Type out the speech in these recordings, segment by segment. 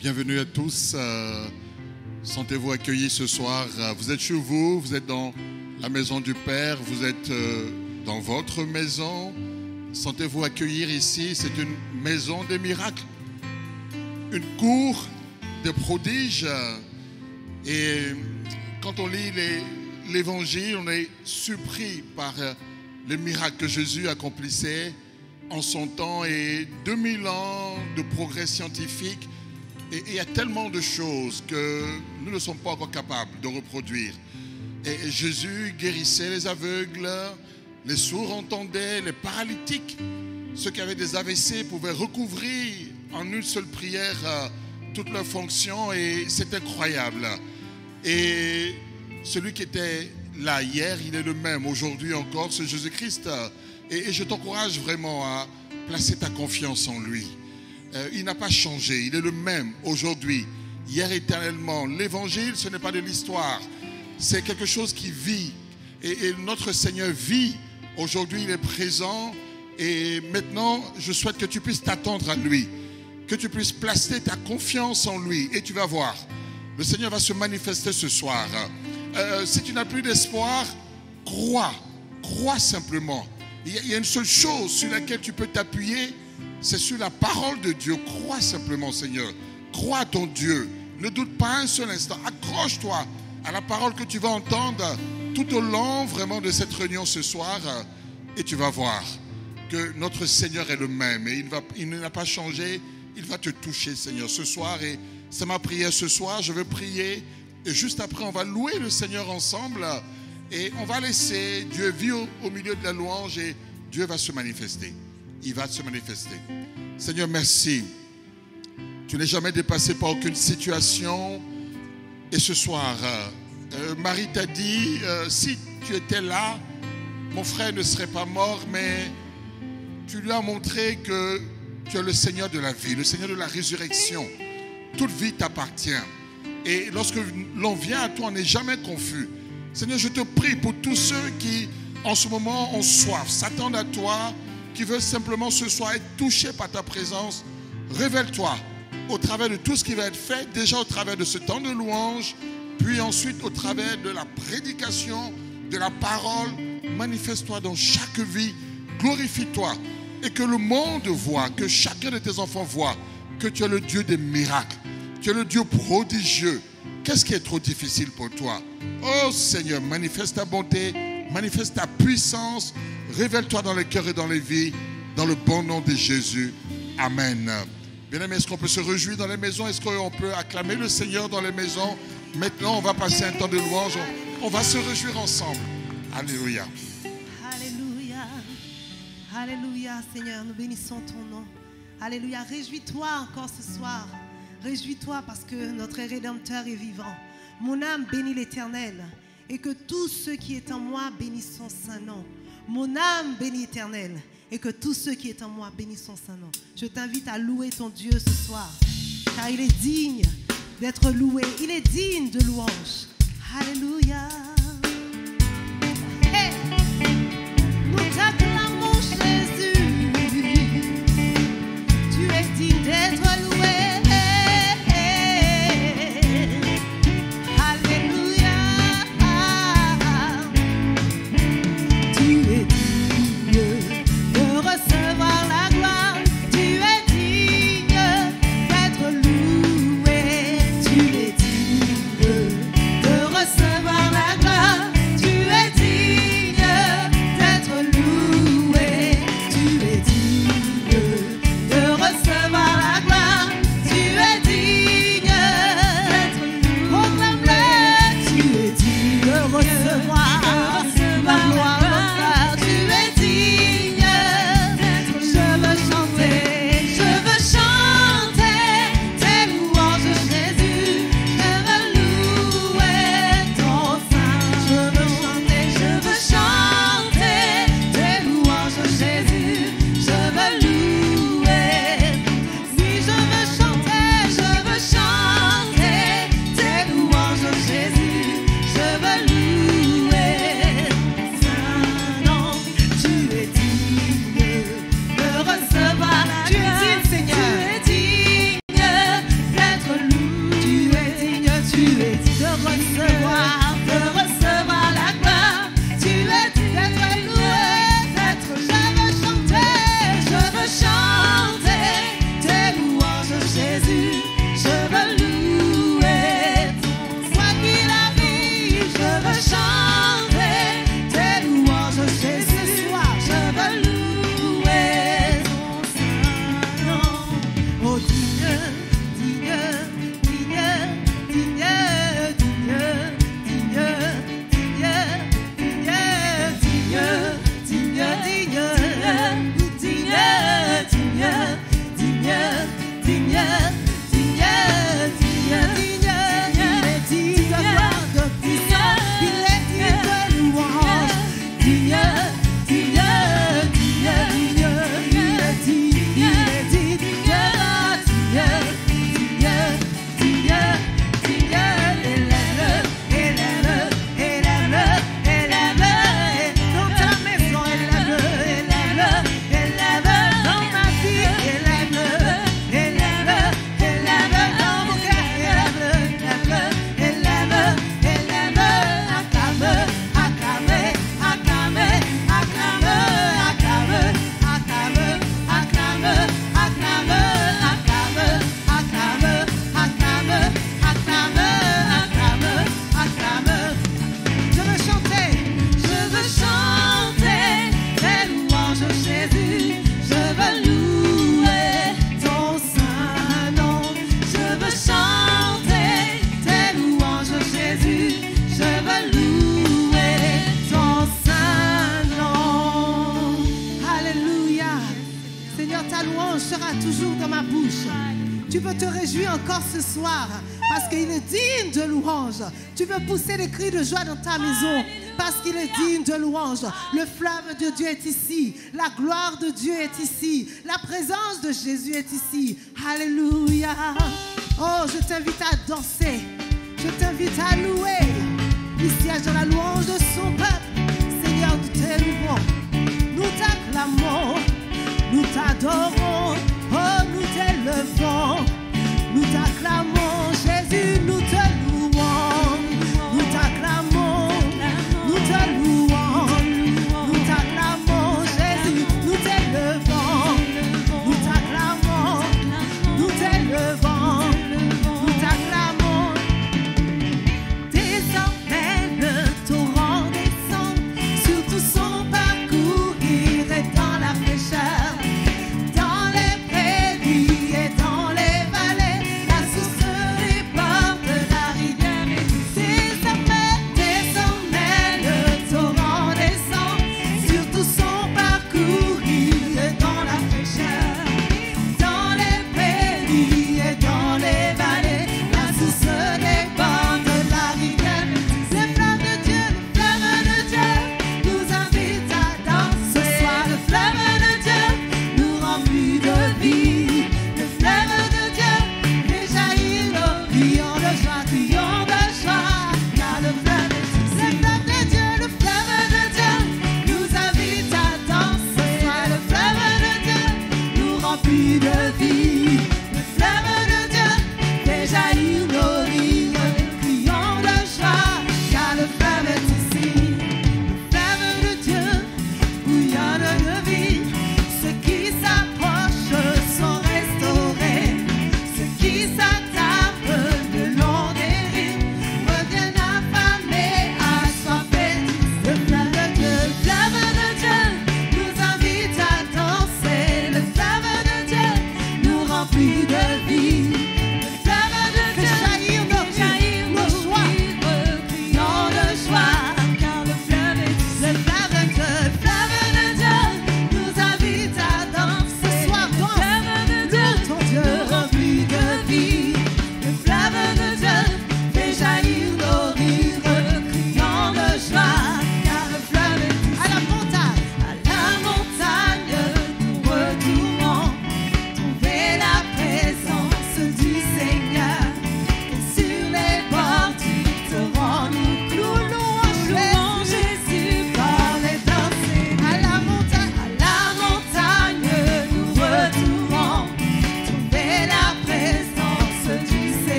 Bienvenue à tous. Sentez-vous accueillis ce soir. Vous êtes chez vous, vous êtes dans la maison du Père, vous êtes dans votre maison. Sentez-vous accueillir ici. C'est une maison des miracles, une cour de prodiges. Et quand on lit l'évangile, on est surpris par les miracles que Jésus accomplissait en son temps et 2000 ans de progrès scientifique. Et il y a tellement de choses que nous ne sommes pas encore capables de reproduire. Et Jésus guérissait les aveugles, les sourds entendaient, les paralytiques, ceux qui avaient des AVC pouvaient recouvrir en une seule prière toutes leurs fonctions, et c'est incroyable. Et celui qui était là hier, il est le même aujourd'hui encore, c'est Jésus-Christ. Et je t'encourage vraiment à placer ta confiance en lui. Il n'a pas changé, il est le même aujourd'hui, hier éternellement. L'évangile, ce n'est pas de l'histoire, c'est quelque chose qui vit. Et notre Seigneur vit. Aujourd'hui, il est présent. Et maintenant, je souhaite que tu puisses t'attendre à lui, que tu puisses placer ta confiance en lui. Et tu vas voir, le Seigneur va se manifester ce soir. Si tu n'as plus d'espoir, crois simplement. Il y a une seule chose sur laquelle tu peux t'appuyer, c'est sur la parole de Dieu. Crois simplement, Seigneur. Crois à ton Dieu. Ne doute pas un seul instant. Accroche-toi à la parole que tu vas entendre tout au long vraiment de cette réunion ce soir. Et tu vas voir que notre Seigneur est le même. Et il n'a pas changé. Il va te toucher, Seigneur, ce soir. Et c'est ma prière ce soir. Je vais prier. Et juste après, on va louer le Seigneur ensemble. Et on va laisser Dieu vivre au milieu de la louange. Et Dieu va se manifester. Il va se manifester. Seigneur, merci. Tu n'es jamais dépassé par aucune situation. Et ce soir, Marie t'a dit, si tu étais là, mon frère ne serait pas mort, mais tu lui as montré que tu es le Seigneur de la vie, le Seigneur de la résurrection. Toute vie t'appartient. Et lorsque l'on vient à toi, on n'est jamais confus. Seigneur, je te prie pour tous ceux qui, en ce moment, ont soif, s'attendent à toi, qui veulent simplement ce soir être touchés par ta présence. Révèle-toi au travers de tout ce qui va être fait, déjà au travers de ce temps de louange, puis ensuite au travers de la prédication, de la parole. Manifeste-toi dans chaque vie, glorifie-toi, et que le monde voit, que chacun de tes enfants voit que tu es le Dieu des miracles, tu es le Dieu prodigieux. Qu'est-ce qui est trop difficile pour toi? Oh Seigneur, manifeste ta bonté, manifeste ta puissance, révèle-toi dans les cœurs et dans les vies, dans le bon nom de Jésus. Amen. Bien-aimés, est-ce qu'on peut se réjouir dans les maisons? Est-ce qu'on peut acclamer le Seigneur dans les maisons? Maintenant, on va passer un temps de louange. On va se réjouir ensemble. Alléluia. Alléluia. Alléluia, Seigneur, nous bénissons ton nom. Alléluia. Réjouis-toi encore ce soir. Réjouis-toi parce que notre Rédempteur est vivant. Mon âme bénit l'Éternel, et que tous ceux qui est en moi bénissent son saint nom. Mon âme bénit l'Éternel, et que tous ceux qui est en moi bénissent son saint nom. Je t'invite à louer ton Dieu ce soir, car il est digne d'être loué. Il est digne de louange. Alléluia. Hey! Nous t'acclamons Jésus. Tu es digne d'être loué. Tu es digne recevoir la gloire. Tu es digne d'être loué, d'être. Je veux chanter tes louanges, Jésus. Je veux louer ton quoi qu'il arrive. Je veux chanter tes louanges, Jésus. Ce soir, je veux louer ton saint nom. Oh, digne, digne, digne, digne, digne, digne, digne, digne, digne, digne, toujours dans ma bouche. Tu peux te réjouir encore ce soir parce qu'il est digne de louange. Tu peux pousser des cris de joie dans ta maison parce qu'il est digne de louange. Le fleuve de Dieu est ici. La gloire de Dieu est ici. La présence de Jésus est ici. Alléluia. Oh, je t'invite à danser. Je t'invite à louer. Il siège dans la louange de son peuple. Seigneur, nous t'élouvons. Nous t'acclamons. Nous t'adorons. Oh, nous t'élevons. Nous t'acclamons, Jésus, nous te louons. Nous t'acclamons, nous te louons. Nous t'acclamons, Jésus, nous t'élevons. Nous t'acclamons, nous t'élevons. Nous t'acclamons. Désormais le torrent descend sur tout son parcours, il est dans la fraîcheur. Dans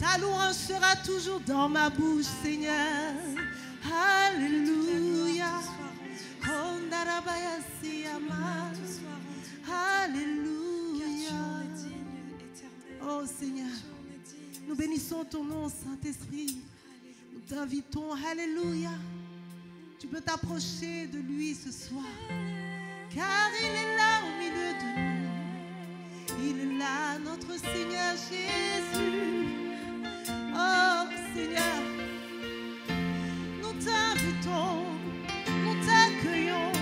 Ta louange sera toujours dans ma bouche, Seigneur. Alléluia. Alléluia. Oh Seigneur, nous bénissons ton nom, Saint-Esprit. Nous t'invitons, alléluia. Tu peux t'approcher de lui ce soir, car il est là au milieu de nous. Il est là, notre Seigneur Jésus. Oh Seigneur, nous t'invitons, nous t'accueillons.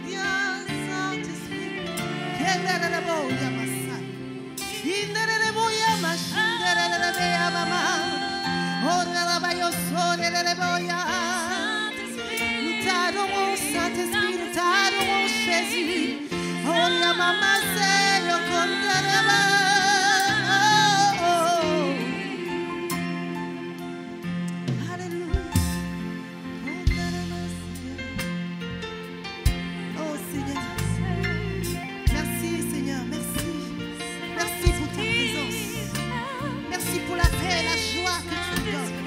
Viens Saint-Esprit. Nous t'adorons, Saint-Esprit, nous t'adorons, Jésus. Oh, la maman, c'est le Alléluia. Oh, Seigneur. Merci, Seigneur, merci. Merci pour ta présence. Merci pour la paix et la joie que tu donnes.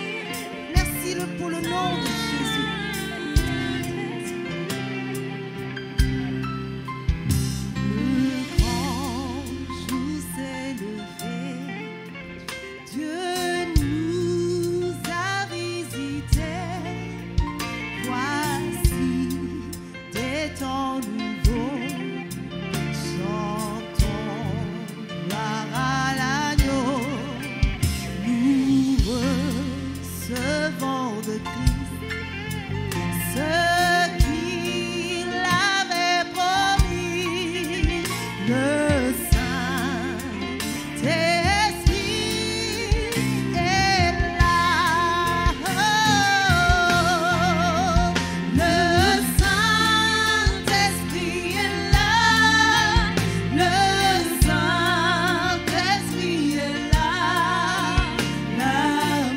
Merci pour le nom de Jésus. Le grand jour s'est levé. Dieu nous a visités. Voici des temps nouveaux. Chantons gloire à l'agneau. Nous recevons de Christ ce qu'il avait promis. Le Saint-Esprit est là. Le Saint-Esprit est là. Le Saint-Esprit est là. La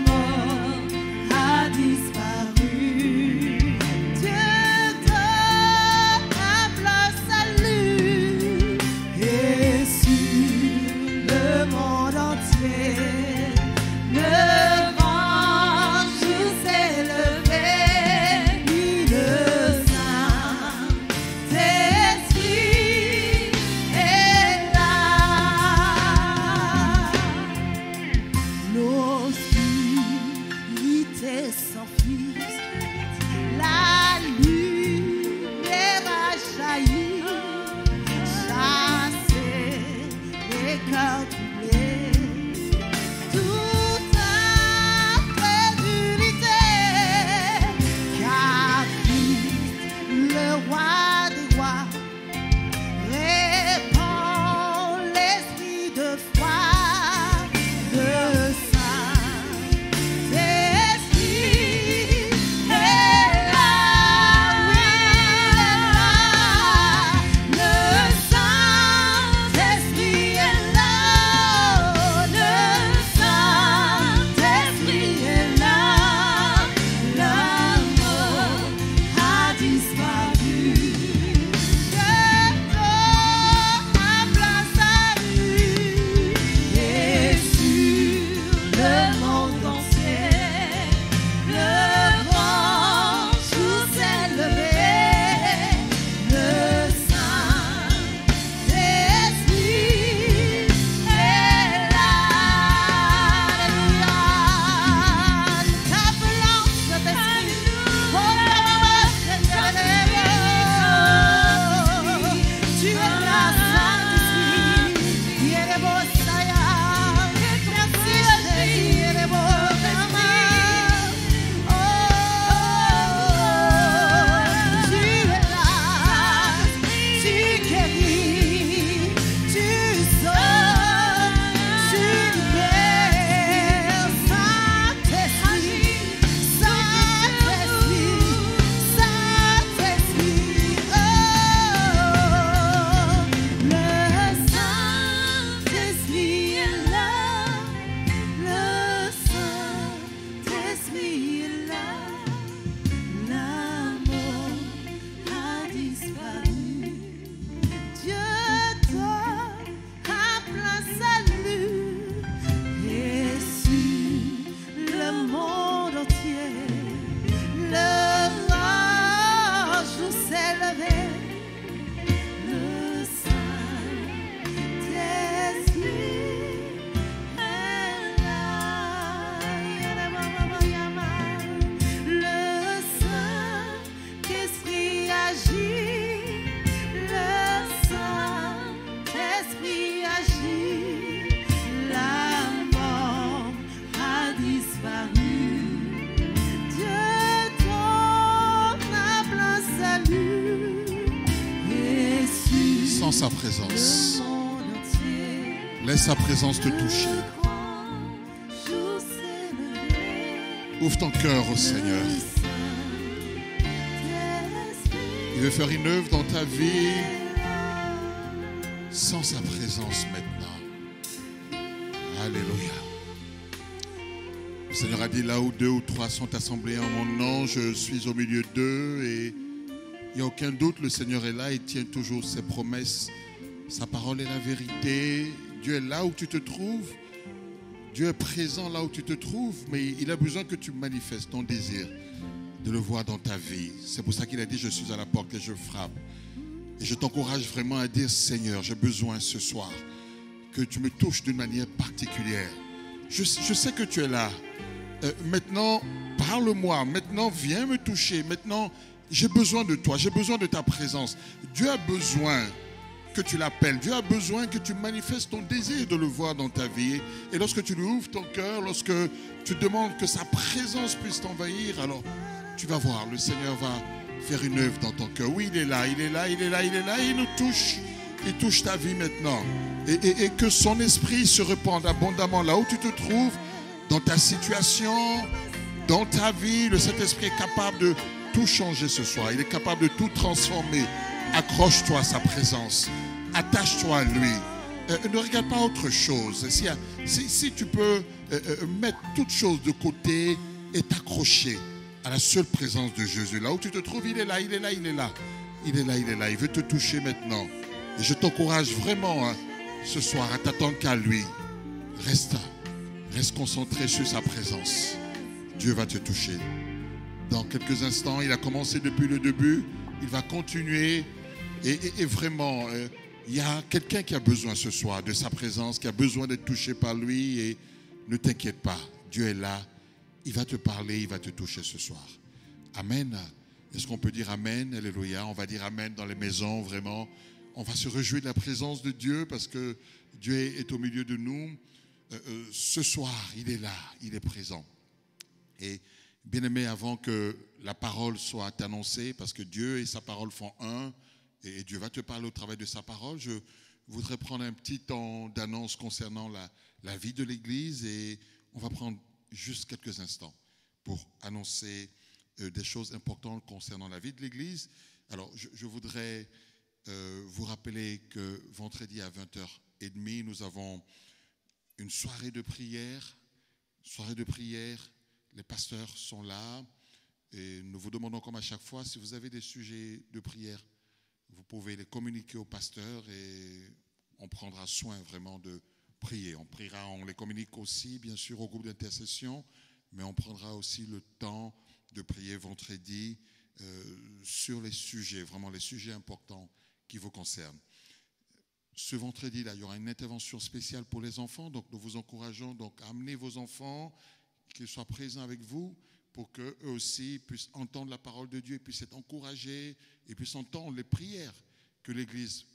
mort a disparu. Dieu donne un plein salut. Et sur le monde entier, le grand jour s'est levé. Oui, le Saint-Esprit est là. L'obscurité s'enfuit, la lumière a jailli, chassé les cœurs troublés. Laisse sa présence te toucher. Ouvre ton cœur au Seigneur. Il veut faire une œuvre dans ta vie sans sa présence maintenant. Alléluia. Le Seigneur a dit, là où 2 ou 3 sont assemblés en mon nom, je suis au milieu d'eux. Et il n'y a aucun doute, le Seigneur est là, il tient toujours ses promesses. Sa parole est la vérité. Dieu est là où tu te trouves. Dieu est présent là où tu te trouves, mais il a besoin que tu manifestes ton désir de le voir dans ta vie. C'est pour ça qu'il a dit, je suis à la porte et je frappe. Et je t'encourage vraiment à dire, Seigneur, j'ai besoin ce soir que tu me touches d'une manière particulière. Je sais que tu es là. Maintenant, parle-moi. Maintenant, viens me toucher. Maintenant, j'ai besoin de toi. J'ai besoin de ta présence. Dieu a besoin que tu l'appelles. Dieu a besoin que tu manifestes ton désir de le voir dans ta vie. Et lorsque tu lui ouvres ton cœur, lorsque tu demandes que sa présence puisse t'envahir, alors tu vas voir, le Seigneur va faire une œuvre dans ton cœur. Oui, il est là, il est là, il est là, il est là. Il nous touche. Il touche ta vie maintenant. Et que son esprit se répande abondamment là où tu te trouves, dans ta situation, dans ta vie. Le Saint-Esprit est capable de tout changer ce soir. Il est capable de tout transformer. Accroche-toi à sa présence. Attache-toi à lui. Ne regarde pas autre chose. Si tu peux mettre toute chose de côté et t'accrocher à la seule présence de Jésus. Là où tu te trouves, il est là, il est là, il est là. Il est là, il est là. Il veut te toucher maintenant. Et je t'encourage vraiment ce soir à t'attendre qu'à lui. Reste concentré sur sa présence. Dieu va te toucher. Dans quelques instants, il a commencé depuis le début. Il va continuer. Et vraiment, il y a quelqu'un qui a besoin ce soir de sa présence, qui a besoin d'être touché par lui. Et ne t'inquiète pas, Dieu est là. Il va te parler, il va te toucher ce soir. Amen. Est-ce qu'on peut dire Amen? Alléluia. On va dire Amen dans les maisons, vraiment. On va se réjouir de la présence de Dieu parce que Dieu est au milieu de nous. Ce soir, il est là, il est présent. Et bien aimé, avant que la parole soit annoncée, parce que Dieu et sa parole font un, et Dieu va te parler au travers de sa parole, je voudrais prendre un petit temps d'annonce concernant la vie de l'Église, et on va prendre juste quelques instants pour annoncer des choses importantes concernant la vie de l'Église. Alors, je voudrais vous rappeler que vendredi à 20h30, nous avons une soirée de prière. Les pasteurs sont là et nous vous demandons comme à chaque fois, si vous avez des sujets de prière, vous pouvez les communiquer au pasteur et on prendra soin vraiment de prier. On les communique aussi bien sûr au groupe d'intercession, mais on prendra aussi le temps de prier vendredi sur les sujets, vraiment les sujets importants qui vous concernent. Ce vendredi-là, il y aura une intervention spéciale pour les enfants, donc nous vous encourageons donc à amener vos enfants, qu'ils soient présents avec vous pour qu'eux aussi puissent entendre la parole de Dieu et puissent être encouragés et puissent entendre les prières que l'Église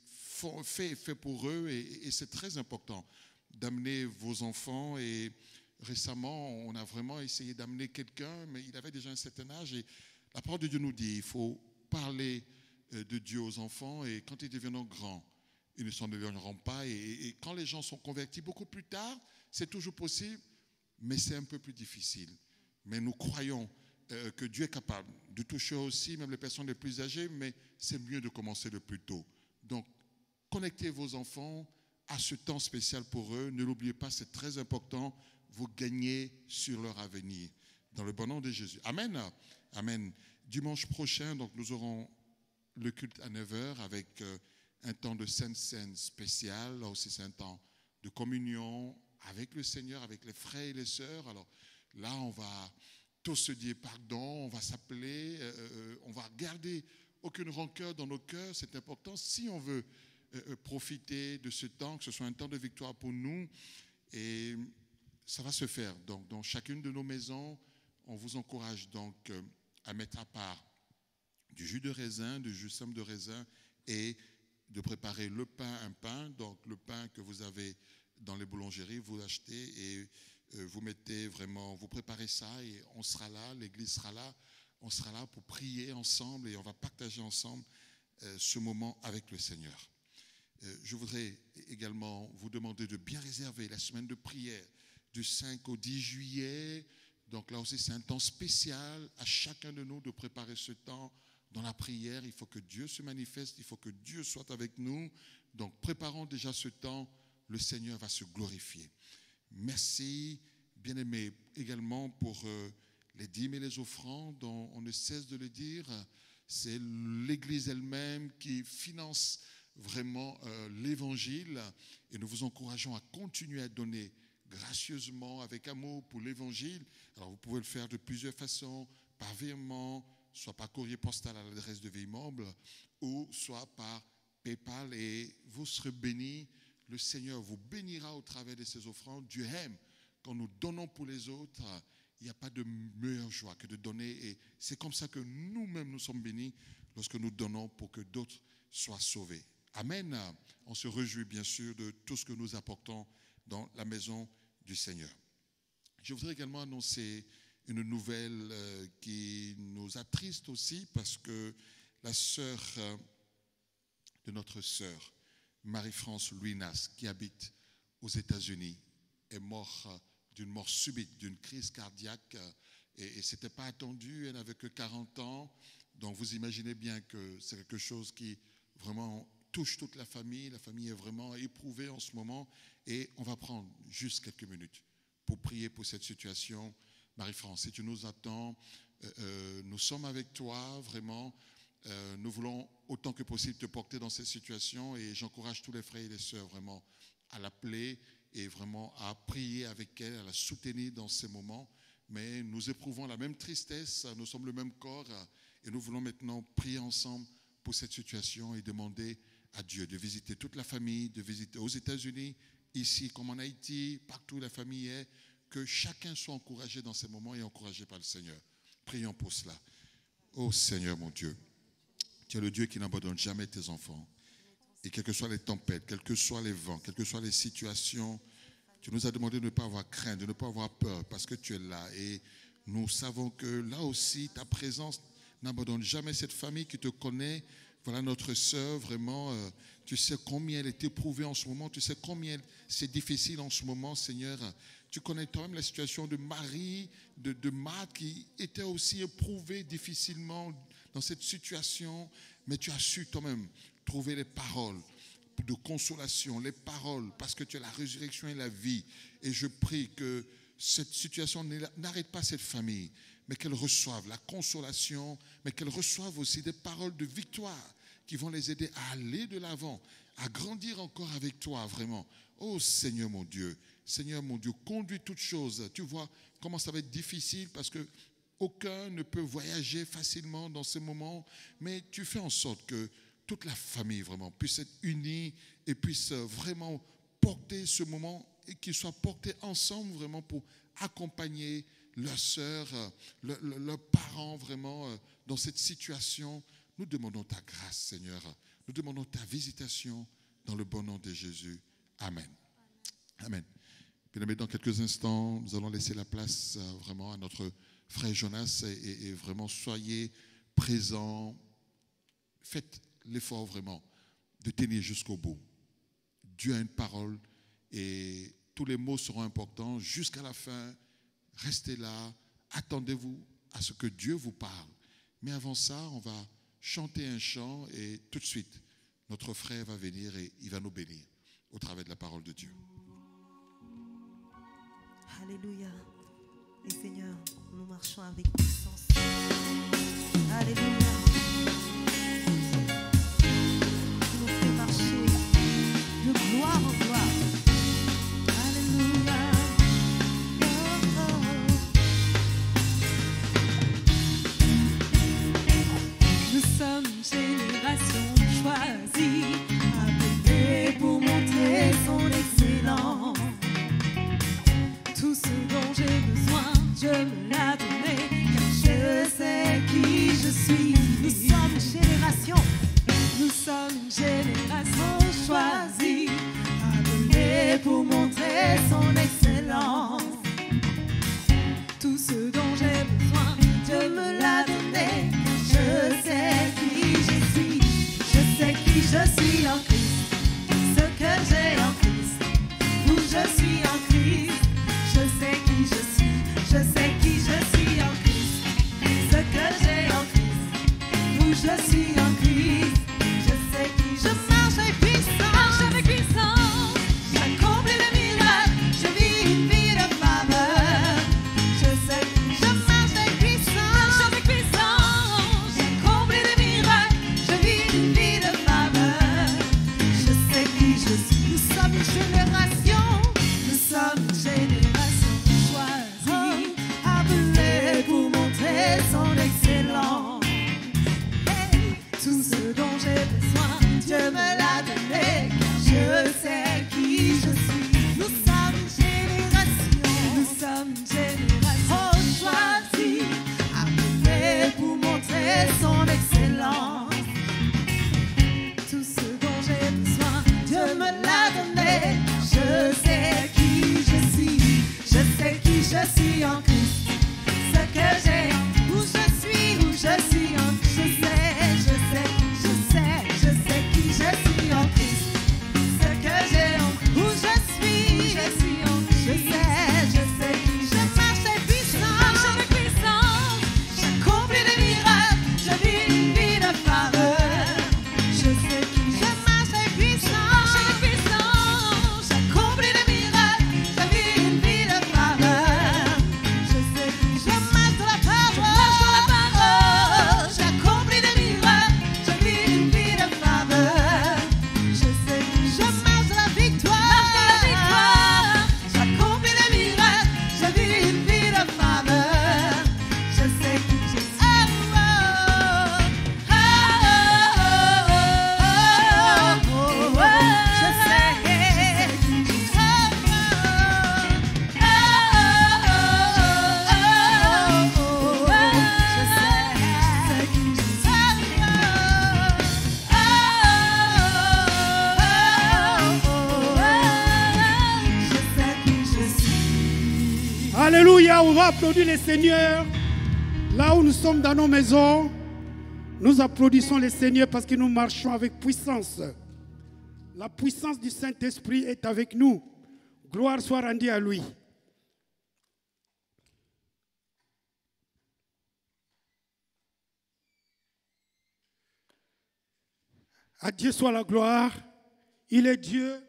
fait pour eux. Et c'est très important d'amener vos enfants. Et récemment, on a vraiment essayé d'amener quelqu'un, mais il avait déjà un certain âge. Et la parole de Dieu nous dit, il faut parler de Dieu aux enfants et quand ils deviendront grands, ils ne s'en éloigneront pas. Et quand les gens sont convertis beaucoup plus tard, c'est toujours possible, mais c'est un peu plus difficile. Mais nous croyons que Dieu est capable de toucher aussi même les personnes les plus âgées, mais c'est mieux de commencer le plus tôt. Donc, connectez vos enfants à ce temps spécial pour eux. Ne l'oubliez pas, c'est très important. Vous gagnez sur leur avenir. Dans le bon nom de Jésus. Amen. Amen. Dimanche prochain, donc, nous aurons le culte à 9h avec un temps de Sainte Seine spécial. Là aussi, c'est un temps de communion avec le Seigneur, avec les frères et les sœurs. Alors là, on va tous se dire pardon, on va s'appeler, on va garder aucune rancœur dans nos cœurs. C'est important si on veut profiter de ce temps, que ce soit un temps de victoire pour nous. Et ça va se faire. Donc, dans chacune de nos maisons, on vous encourage donc à mettre à part du jus de raisin, du jus simple de raisin et de préparer le pain, un pain. Donc, le pain que vous avez dans les boulangeries, vous l'achetez et vous mettez vraiment, vous préparez ça et on sera là, l'Église sera là, on sera là pour prier ensemble et on va partager ensemble ce moment avec le Seigneur. Je voudrais également vous demander de bien réserver la semaine de prière du 5 au 10 juillet. Donc là aussi, c'est un temps spécial à chacun de nous de préparer ce temps dans la prière. Il faut que Dieu se manifeste, il faut que Dieu soit avec nous. Donc préparons déjà ce temps, le Seigneur va se glorifier. Merci, bien-aimés, également pour les dîmes et les offrandes, on ne cesse de le dire. C'est l'Église elle-même qui finance vraiment l'Évangile et nous vous encourageons à continuer à donner gracieusement, avec amour pour l'Évangile. Alors vous pouvez le faire de plusieurs façons, par virement, soit par courrier postal à l'adresse de Veille-Morble ou soit par PayPal et vous serez bénis. Le Seigneur vous bénira au travers de ces offrandes. Dieu aime quand nous donnons pour les autres. Il n'y a pas de meilleure joie que de donner et c'est comme ça que nous-mêmes nous sommes bénis lorsque nous donnons pour que d'autres soient sauvés. Amen. On se réjouit bien sûr de tout ce que nous apportons dans la maison du Seigneur. Je voudrais également annoncer une nouvelle qui nous attriste aussi parce que la sœur de notre sœur, Marie-France Louinas, qui habite aux États-Unis, est morte d'une mort subite, d'une crise cardiaque et ce n'était pas attendu, elle n'avait que 40 ans. Donc vous imaginez bien que c'est quelque chose qui vraiment touche toute la famille est vraiment éprouvée en ce moment et on va prendre juste quelques minutes pour prier pour cette situation. Marie-France, si tu nous attends, nous sommes avec toi vraiment. Nous voulons autant que possible te porter dans cette situation et j'encourage tous les frères et les sœurs vraiment à l'appeler et vraiment à prier avec elle, à la soutenir dans ces moments. Mais nous éprouvons la même tristesse, nous sommes le même corps et nous voulons maintenant prier ensemble pour cette situation et demander à Dieu de visiter toute la famille, de visiter aux États-Unis, ici comme en Haïti, partout où la famille est, que chacun soit encouragé dans ces moments et encouragé par le Seigneur. Prions pour cela. Oh Seigneur mon Dieu, tu es le Dieu qui n'abandonne jamais tes enfants. Et quelles que soient les tempêtes, quels que soient les vents, quelles que soient les situations, tu nous as demandé de ne pas avoir crainte, de ne pas avoir peur, parce que tu es là. Et nous savons que là aussi, ta présence n'abandonne jamais cette famille qui te connaît. Voilà notre sœur, vraiment, tu sais combien elle est éprouvée en ce moment, tu sais combien c'est difficile en ce moment, Seigneur. Tu connais toi-même la situation de Marie, de Marthe, qui était aussi éprouvée difficilement dans cette situation, mais tu as su toi-même trouver les paroles de consolation, les paroles, parce que tu es la résurrection et la vie. Et je prie que cette situation n'arrête pas cette famille, mais qu'elle reçoive la consolation, mais qu'elle reçoive aussi des paroles de victoire qui vont les aider à aller de l'avant, à grandir encore avec toi, vraiment. Oh Seigneur mon Dieu, conduis toutes choses. Tu vois comment ça va être difficile parce que aucun ne peut voyager facilement dans ces moments, mais tu fais en sorte que toute la famille vraiment puisse être unie et puisse vraiment porter ce moment et qu'ils soient portés ensemble vraiment pour accompagner leurs sœurs, leurs parents vraiment dans cette situation. Nous demandons ta grâce, Seigneur. Nous demandons ta visitation dans le bon nom de Jésus. Amen. Amen. Bien-aimés, dans quelques instants, nous allons laisser la place vraiment à notre frère Jonas et vraiment soyez présents. Faites l'effort vraiment de tenir jusqu'au bout. Dieu a une parole et tous les mots seront importants jusqu'à la fin. Restez là, attendez-vous à ce que Dieu vous parle. Mais avant ça, on va chanter un chant et tout de suite, notre frère va venir et il va nous bénir au travers de la parole de Dieu. Alléluia. Et Seigneur, nous marchons avec puissance. Alléluia. Tu nous fais marcher de gloire en gloire. Alléluia. Oh, oh. Nous sommes une génération choisie, appelée pour montrer son excellence. Tout ce dont j'ai besoin, Dieu me l'a donné, car je sais qui je suis. je suis en Christ. Ce que j'ai, où je suis en, je sais qui je suis en Christ. Ce que j'ai, où je suis en, je sais qui je marche et puissant. J'accomplis des miracles, je vis une vie de faveur. Je sais qui je marche et puissant. J'accomplis des miracles, je vis une vie de faveur. Je sais qui je marche dans la parole. J'accomplis des miracles, je vis une vie de faveur. Je sais qui je marche dans la victoire. J'accomplis des miracles, je vis une vie de faveur. Je sais qui je suis. Alléluia, on va applaudir le Seigneur. Là où nous sommes dans nos maisons, nous applaudissons le Seigneur parce que nous marchons avec puissance. La puissance du Saint-Esprit est avec nous. Gloire soit rendue à lui. À Dieu soit la gloire. Il est Dieu.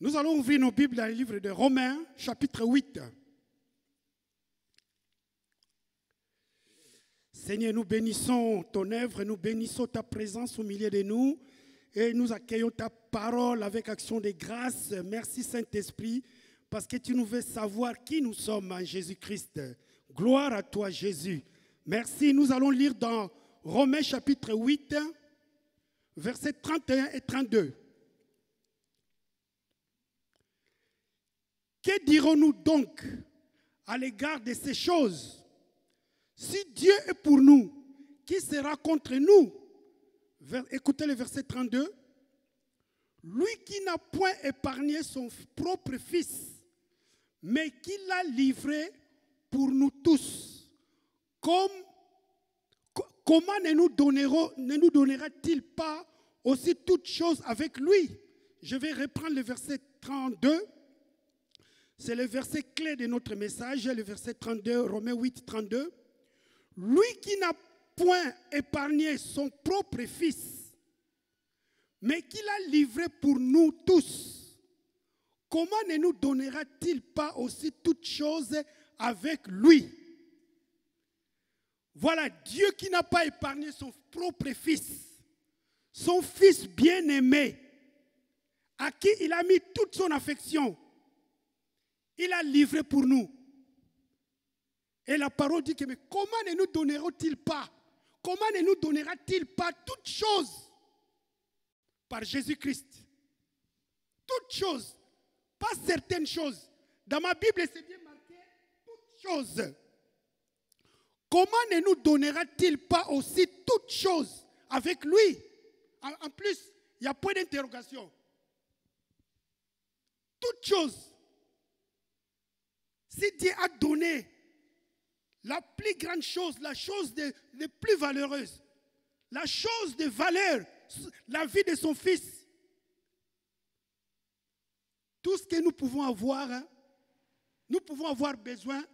Nous allons ouvrir nos Bibles dans le livre de Romains, chapitre 8. Seigneur, nous bénissons ton œuvre, nous bénissons ta présence au milieu de nous et nous accueillons ta parole avec action de grâce. Merci Saint-Esprit parce que tu nous fais savoir qui nous sommes en Jésus-Christ. Gloire à toi Jésus. Merci. Nous allons lire dans Romains chapitre 8, versets 31 et 32. Que dirons-nous donc à l'égard de ces choses? Si Dieu est pour nous, qui sera contre nous? Écoutez le verset 32. Lui qui n'a point épargné son propre fils, mais qui l'a livré pour nous tous. Comment ne nous donnera-t-il pas aussi toutes choses avec lui? Je vais reprendre le verset 32. C'est le verset clé de notre message, le verset 32, Romains 8, 32. Lui qui n'a point épargné son propre fils, mais qui l'a livré pour nous tous, comment ne nous donnera-t-il pas aussi toutes choses avec lui? Voilà, Dieu qui n'a pas épargné son propre fils, son fils bien-aimé, à qui il a mis toute son affection. Il a livré pour nous. Et la parole dit que mais comment ne nous donnera-t-il pas? Comment ne nous donnera-t-il pas toutes choses par Jésus-Christ? Toutes choses, pas certaines choses. Dans ma Bible, c'est bien marqué toutes choses. Comment ne nous donnera-t-il pas aussi toutes choses avec lui? En plus, il y a point d'interrogation. Toutes choses. Si Dieu a donné la plus grande chose, la chose de plus valeureuse, la chose de valeur, la vie de son fils, tout ce que nous pouvons avoir besoin,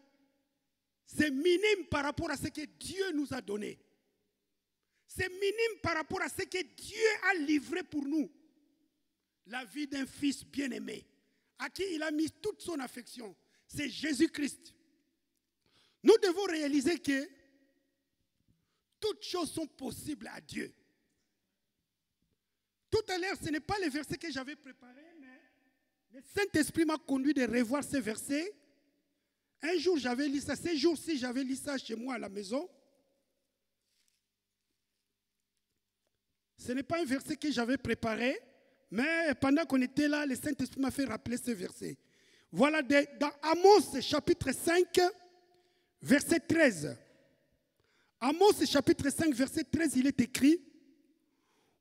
c'est minime par rapport à ce que Dieu nous a donné. C'est minime par rapport à ce que Dieu a livré pour nous. La vie d'un fils bien-aimé, à qui il a mis toute son affection. C'est Jésus-Christ. Nous devons réaliser que toutes choses sont possibles à Dieu. Tout à l'heure, ce n'est pas le verset que j'avais préparé, mais le Saint-Esprit m'a conduit de revoir ces versets. Un jour, j'avais lu ça. Ces jours-ci, j'avais lu ça chez moi à la maison. Ce n'est pas un verset que j'avais préparé, mais pendant qu'on était là, le Saint-Esprit m'a fait rappeler ce verset. Voilà dans Amos chapitre 5, verset 13. Amos chapitre 5, verset 13, il est écrit: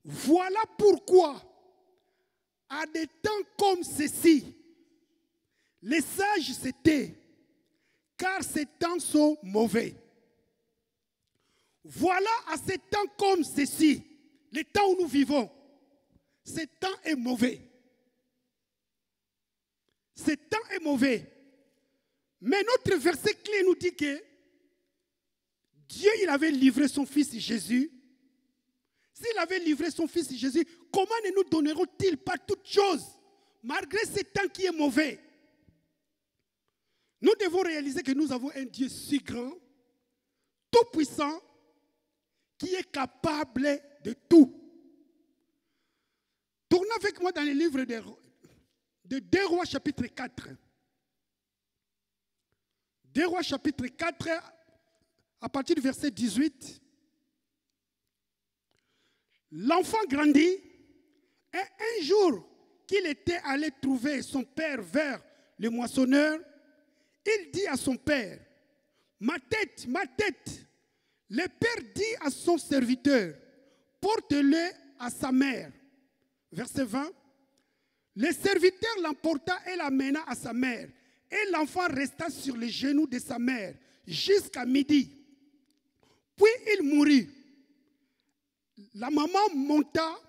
voilà pourquoi, à des temps comme ceci, les sages se taisent, car ces temps sont mauvais. Voilà à ces temps comme ceci, les temps où nous vivons, ce temps est mauvais. Ce temps est mauvais. Mais notre verset clé nous dit que Dieu, il avait livré son fils Jésus. S'il avait livré son fils Jésus, comment ne nous donneront-ils pas toutes choses, malgré ce temps qui est mauvais? Nous devons réaliser que nous avons un Dieu si grand, tout puissant, qui est capable de tout. Tournez avec moi dans le livre de 2 Rois chapitre 4. 2 Rois chapitre 4, à partir du verset 18. L'enfant grandit et un jour qu'il était allé trouver son père vers le moissonneur, il dit à son père: ma tête, ma tête. Le père dit à son serviteur: porte-le à sa mère. Verset 20. Le serviteur l'emporta et l'amena à sa mère. Et l'enfant resta sur les genoux de sa mère jusqu'à midi. Puis il mourut. La maman monta,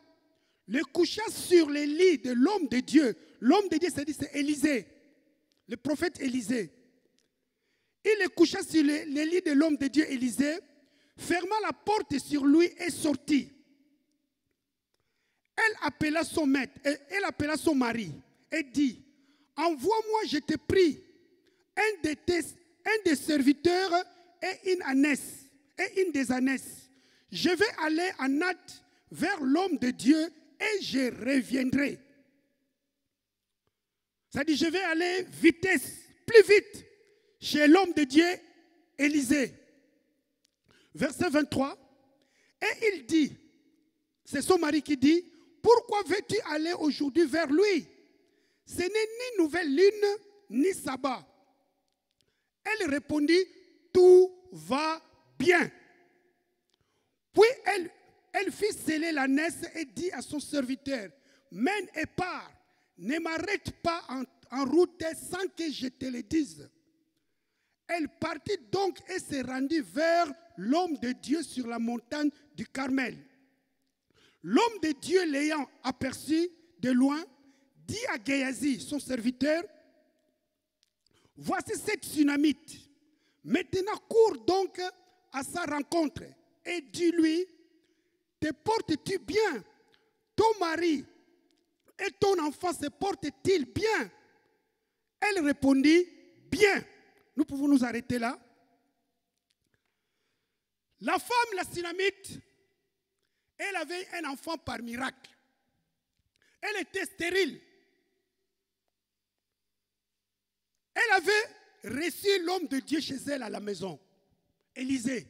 le coucha sur le lit de l'homme de Dieu. L'homme de Dieu, c'est Élisée, le prophète Élisée. Il le coucha sur le lit de l'homme de Dieu Élisée, ferma la porte sur lui et sortit. Elle appela son maître, elle appela son mari et dit: envoie-moi, je te prie, un des serviteurs et une des ânesses. Je vais aller en hâte vers l'homme de Dieu et je reviendrai. C'est-à-dire, je vais aller vitesse, plus vite, chez l'homme de Dieu, Élisée. Verset 23. Et il dit, c'est son mari qui dit: pourquoi veux-tu aller aujourd'hui vers lui? Ce n'est ni nouvelle lune, ni sabbat. Elle répondit: tout va bien. Puis elle fit sceller l'ânesse et dit à son serviteur: mène et pars, ne m'arrête pas en route sans que je te le dise. Elle partit donc et se rendit vers l'homme de Dieu sur la montagne du Carmel. L'homme de Dieu, l'ayant aperçu de loin, dit à Géasi, son serviteur: voici cette Sunamite. Maintenant cours donc à sa rencontre et dis-lui: te portes-tu bien? Ton mari et ton enfant se portent-ils bien? Elle répondit: bien. Nous pouvons nous arrêter là. La femme, la Sunamite, elle avait un enfant par miracle. Elle était stérile. Elle avait reçu l'homme de Dieu chez elle à la maison, Élisée.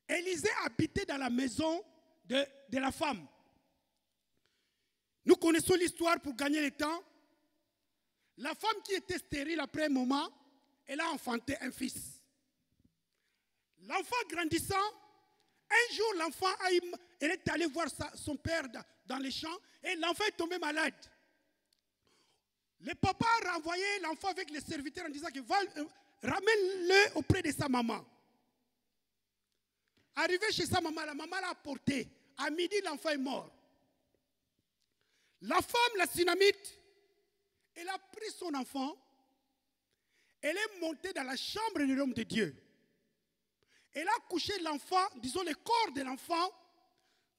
Élisée habitait dans la maison de la femme. Nous connaissons l'histoire pour gagner le temps. La femme qui était stérile après un moment, elle a enfanté un fils. L'enfant grandissant, un jour l'enfant, elle est allée voir son père dans les champs et l'enfant est tombé malade. Le papa a renvoyé l'enfant avec les serviteurs en disant que ramène-le auprès de sa maman. Arrivé chez sa maman, la maman l'a apporté. À midi, l'enfant est mort. La femme, la Sunamite, elle a pris son enfant, elle est montée dans la chambre de l'homme de Dieu. Elle a couché l'enfant, disons le corps de l'enfant,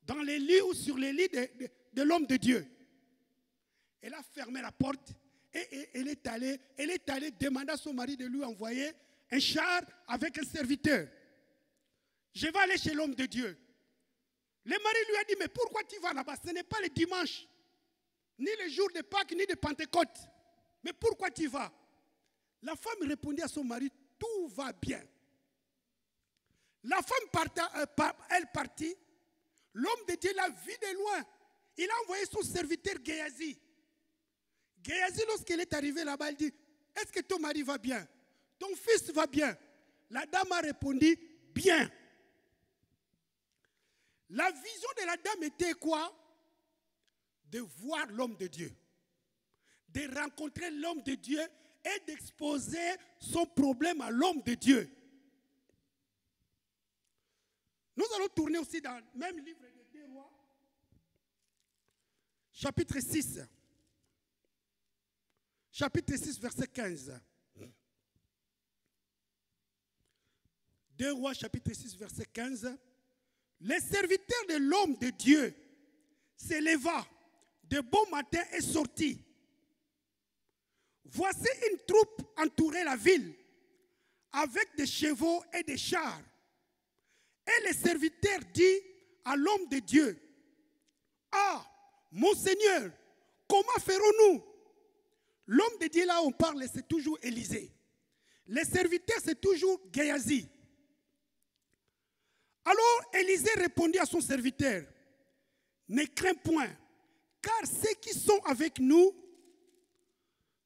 dans les lits ou sur les lits de l'homme de Dieu. Elle a fermé la porte et elle est allée demander à son mari de lui envoyer un char avec un serviteur. Je vais aller chez l'homme de Dieu. Le mari lui a dit: mais pourquoi tu vas là-bas? Ce n'est pas le dimanche, ni le jour de Pâques, ni de Pentecôte. Mais pourquoi tu vas? La femme répondit à son mari: tout va bien. La femme elle partit. L'homme de Dieu l'a vu de loin. Il a envoyé son serviteur Géasi. Géasi, lorsqu'il est arrivé là-bas, il dit, est-ce que ton mari va bien? Ton fils va bien? La dame a répondu, bien. La vision de la dame était quoi? De voir l'homme de Dieu. De rencontrer l'homme de Dieu et d'exposer son problème à l'homme de Dieu. Nous allons tourner aussi dans le même livre de 2 Rois, chapitre 6. Chapitre 6, verset 15. 2 Rois, chapitre 6, verset 15. Les serviteurs de l'homme de Dieu s'éleva de bon matin et sortit. Voici une troupe entourait la ville avec des chevaux et des chars. Et le serviteur dit à l'homme de Dieu, ah, mon Seigneur, comment ferons-nous? L'homme de Dieu là on parle, c'est toujours Élisée. Le serviteur, c'est toujours Géasi. Alors Élisée répondit à son serviteur, ne crains point, car ceux qui sont avec nous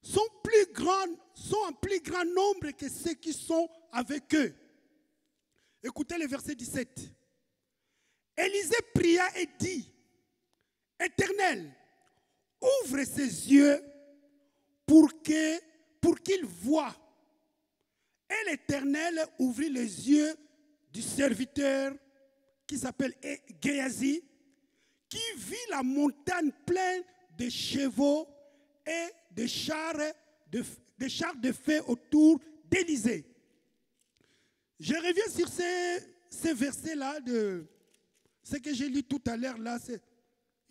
sont en plus grand nombre que ceux qui sont avec eux. Écoutez le verset 17. Élisée pria et dit, Éternel, ouvre ses yeux pour qu'il voie. Et l'Éternel ouvrit les yeux du serviteur qui s'appelle Géasi, qui vit la montagne pleine de chevaux et de chars de feu autour d'Élisée. Je reviens sur ces versets-là de ce que j'ai lu tout à l'heure. Là,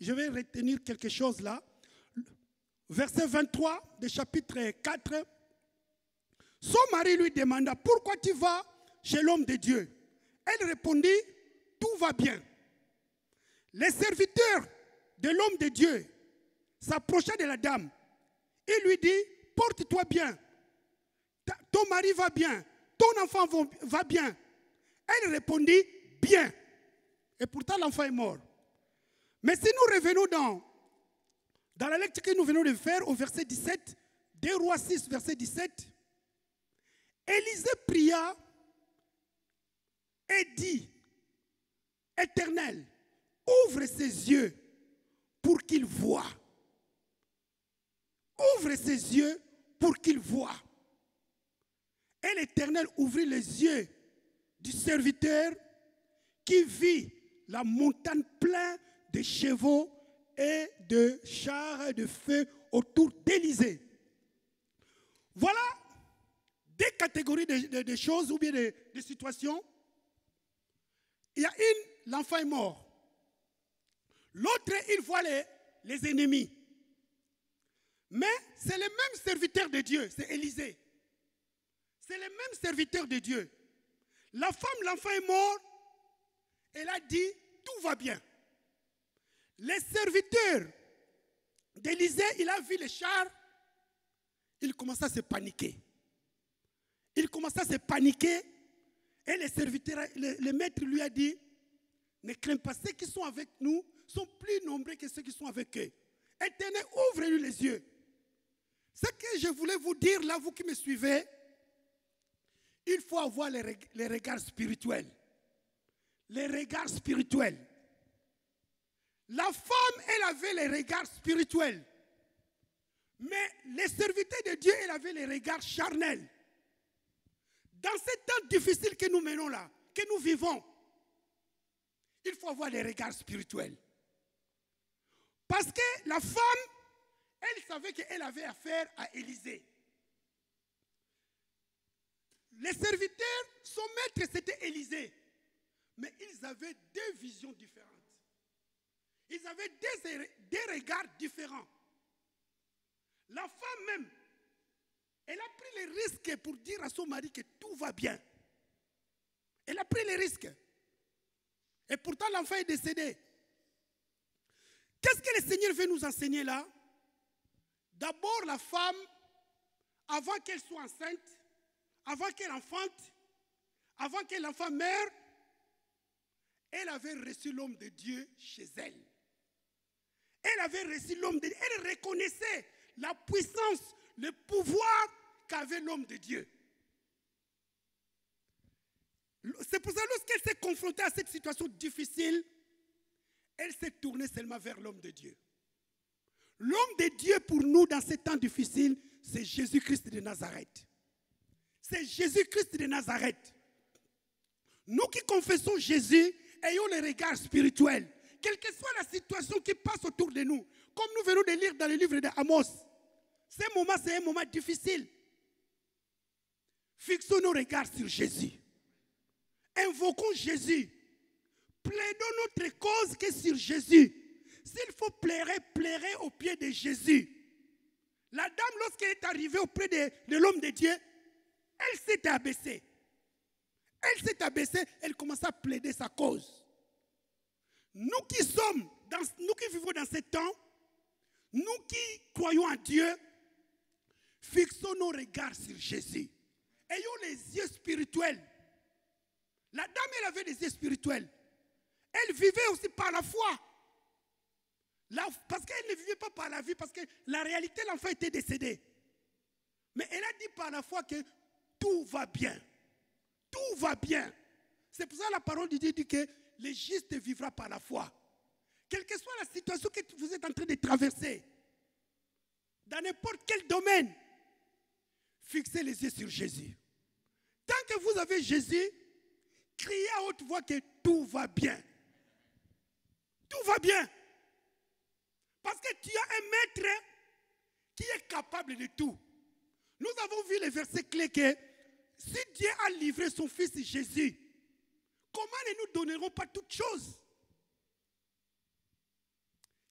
je vais retenir quelque chose là. Verset 23 du chapitre 4. Son mari lui demanda, pourquoi tu vas chez l'homme de Dieu? Elle répondit, tout va bien. Les serviteurs de l'homme de Dieu s'approcha de la dame. Il lui dit, porte-toi bien. Ton mari va bien. Ton enfant va bien. Elle répondit, bien. Et pourtant l'enfant est mort. Mais si nous revenons dans la lecture que nous venons de faire au verset 17, 2 Rois 6, verset 17, Élisée pria et dit, Éternel, ouvre ses yeux pour qu'il voie. Ouvre ses yeux pour qu'il voie. Et l'Éternel ouvrit les yeux du serviteur qui vit la montagne pleine de chevaux et de chars et de feu autour d'Élisée. Voilà des catégories de choses ou bien de situations. Il y a une, l'enfant est mort. L'autre, il voit les ennemis. Mais c'est le même serviteur de Dieu, c'est Élisée. C'est le même serviteur de Dieu. La femme, l'enfant est mort. Elle a dit, tout va bien. Les serviteurs d'Élisée, il a vu les chars. Il commença à se paniquer. Il commença à se paniquer. Et les serviteurs, le maître lui a dit, ne crains pas, ceux qui sont avec nous sont plus nombreux que ceux qui sont avec eux. Éternel, ouvrez-lui les yeux. Ce que je voulais vous dire là, vous qui me suivez, il faut avoir les regards spirituels. Les regards spirituels. La femme, elle avait les regards spirituels. Mais les serviteurs de Dieu, elle avait les regards charnels. Dans ces temps difficiles que nous menons là, que nous vivons, il faut avoir les regards spirituels. Parce que la femme, elle savait qu'elle avait affaire à Élisée. Les serviteurs, son maître, c'était Élisée. Mais ils avaient deux visions différentes. Ils avaient des regards différents. La femme même, elle a pris le risque pour dire à son mari que tout va bien. Elle a pris le risque. Et pourtant, l'enfant est décédé. Qu'est-ce que le Seigneur veut nous enseigner là? D'abord, la femme, avant qu'elle soit enceinte, avant qu'elle enfante, avant que l'enfant meure, Elle avait reçu l'homme de Dieu chez elle. Elle avait reçu l'homme de Dieu. Elle reconnaissait la puissance, le pouvoir qu'avait l'homme de Dieu. C'est pour ça que lorsqu'elle s'est confrontée à cette situation difficile, elle s'est tournée seulement vers l'homme de Dieu. L'homme de Dieu pour nous dans ces temps difficiles, c'est Jésus-Christ de Nazareth. C'est Jésus-Christ de Nazareth. Nous qui confessons Jésus, ayons le regard spirituel. Quelle que soit la situation qui passe autour de nous, comme nous venons de lire dans le livre d'Amos, ce moment, c'est un moment difficile. Fixons nos regards sur Jésus. Invoquons Jésus. Plaidons notre cause que sur Jésus. S'il faut pleurer, pleurez au pied de Jésus. La dame, lorsqu'elle est arrivée auprès de l'homme de Dieu, elle s'est abaissée. Elle s'est abaissée, elle commence à plaider sa cause. Nous qui vivons dans ce temps, nous qui croyons en Dieu, fixons nos regards sur Jésus. Ayons les yeux spirituels. La dame, elle avait des yeux spirituels. Elle vivait aussi par la foi. Parce qu'elle ne vivait pas par la vie, parce que la réalité, l'enfant était décédé. Mais elle a dit par la foi que tout va bien. Tout va bien. C'est pour ça que la parole de Dieu dit que le juste vivra par la foi. Quelle que soit la situation que vous êtes en train de traverser, dans n'importe quel domaine, fixez les yeux sur Jésus. Tant que vous avez Jésus, criez à haute voix que tout va bien. Tout va bien. Parce que tu as un maître qui est capable de tout. Nous avons vu le verset clé que si Dieu a livré son fils Jésus, comment ne nous donnerons pas toutes choses?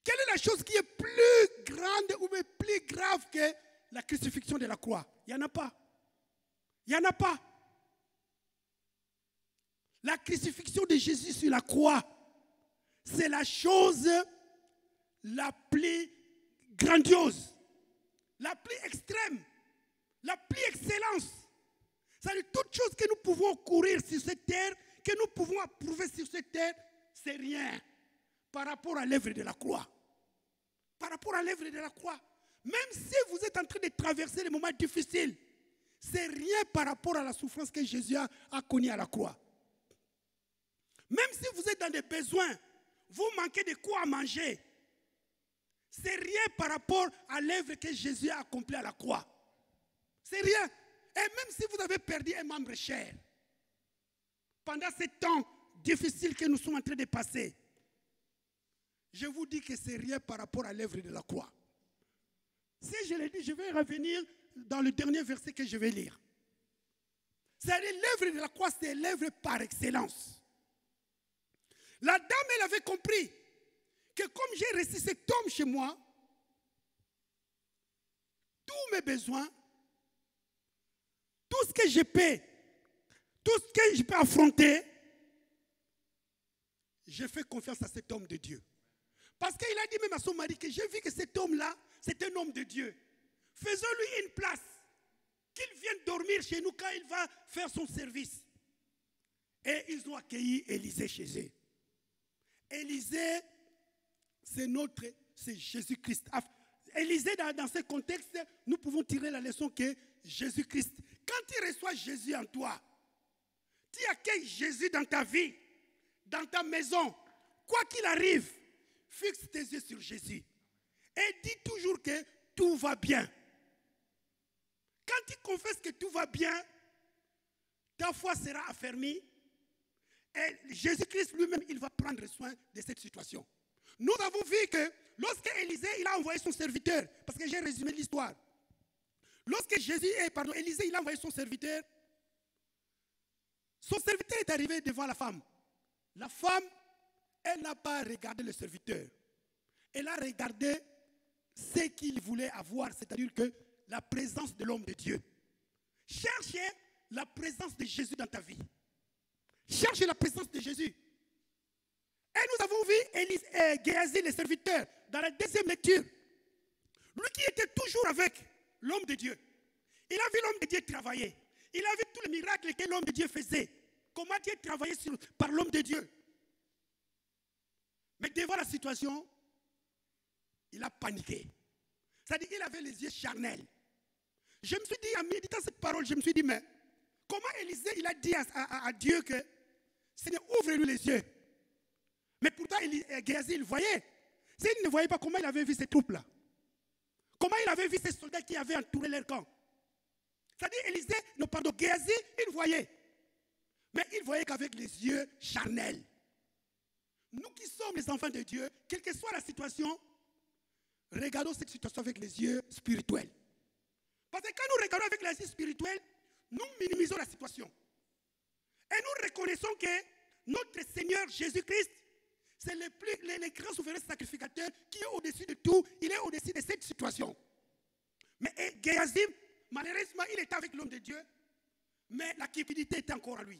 Quelle est la chose qui est plus grande ou plus grave que la crucifixion de la croix? Il n'y en a pas. Il n'y en a pas. La crucifixion de Jésus sur la croix, c'est la chose la plus grandiose, la plus extrême, la plus excellence. C'est-à-dire toute chose que nous pouvons courir sur cette terre, que nous pouvons approuver sur cette terre, c'est rien par rapport à l'œuvre de la croix. Par rapport à l'œuvre de la croix. Même si vous êtes en train de traverser des moments difficiles, c'est rien par rapport à la souffrance que Jésus a connue à la croix. Même si vous êtes dans des besoins, vous manquez de quoi manger, c'est rien par rapport à l'œuvre que Jésus a accomplie à la croix. C'est rien. Et même si vous avez perdu un membre cher, pendant ce temps difficile que nous sommes en train de passer, je vous dis que c'est rien par rapport à l'œuvre de la croix. Si je l'ai dit, je vais revenir dans le dernier verset que je vais lire. C'est-à-dire l'œuvre de la croix, c'est l'œuvre par excellence. La dame, elle avait compris que comme j'ai reçu cet homme chez moi, tous mes besoins, tout ce que je peux, tout ce que je peux affronter, je fais confiance à cet homme de Dieu. Parce qu'il a dit même à son mari que j'ai vu que cet homme-là, c'est un homme de Dieu. Faisons-lui une place, qu'il vienne dormir chez nous quand il va faire son service. Et ils ont accueilli Élisée chez eux. Élisée, c'est Jésus-Christ. Élisée, dans ce contexte, nous pouvons tirer la leçon que Jésus-Christ, quand tu reçois Jésus en toi, tu accueilles Jésus dans ta vie, dans ta maison, quoi qu'il arrive, fixe tes yeux sur Jésus. Et dis toujours que tout va bien. Quand tu confesses que tout va bien, ta foi sera affermie. Et Jésus-Christ lui-même, il va prendre soin de cette situation. Nous avons vu que lorsque Élisée, il a envoyé son serviteur, parce que j'ai résumé l'histoire. Lorsque Élisée, il a envoyé son serviteur est arrivé devant la femme. La femme, elle n'a pas regardé le serviteur. Elle a regardé ce qu'il voulait avoir, c'est-à-dire que la présence de l'homme de Dieu. Cherchez la présence de Jésus dans ta vie. Cherchez la présence de Jésus. Et nous avons vu Géasi, le serviteur, dans la deuxième lecture. Lui qui était toujours avec l'homme de Dieu. Il a vu l'homme de Dieu travailler. Il a vu tous les miracles que l'homme de Dieu faisait. Comment Dieu travaillait par l'homme de Dieu. Mais devant la situation, il a paniqué. C'est-à-dire qu'il avait les yeux charnels. Je me suis dit, en méditant cette parole, je me suis dit, mais comment Élisée, il a dit à Dieu que Seigneur, ouvre-lui les yeux. Mais pourtant, Géasi, il voyait. S'il ne voyait pas, comment il avait vu ces troupes-là? Comment il avait vu ces soldats qui avaient entouré leur camp? C'est-à-dire, Élisée, non, pardon, Géasi, il voyait. Mais il voyait qu'avec les yeux charnels. Nous qui sommes les enfants de Dieu, quelle que soit la situation, regardons cette situation avec les yeux spirituels. Parce que quand nous regardons avec les yeux spirituels, nous minimisons la situation. Et nous reconnaissons que notre Seigneur Jésus-Christ, c'est le grand souverain sacrificateur qui est au-dessus de tout. Il est au-dessus de cette situation. Mais Géasi, malheureusement, il était avec l'homme de Dieu, mais la cupidité était encore en lui.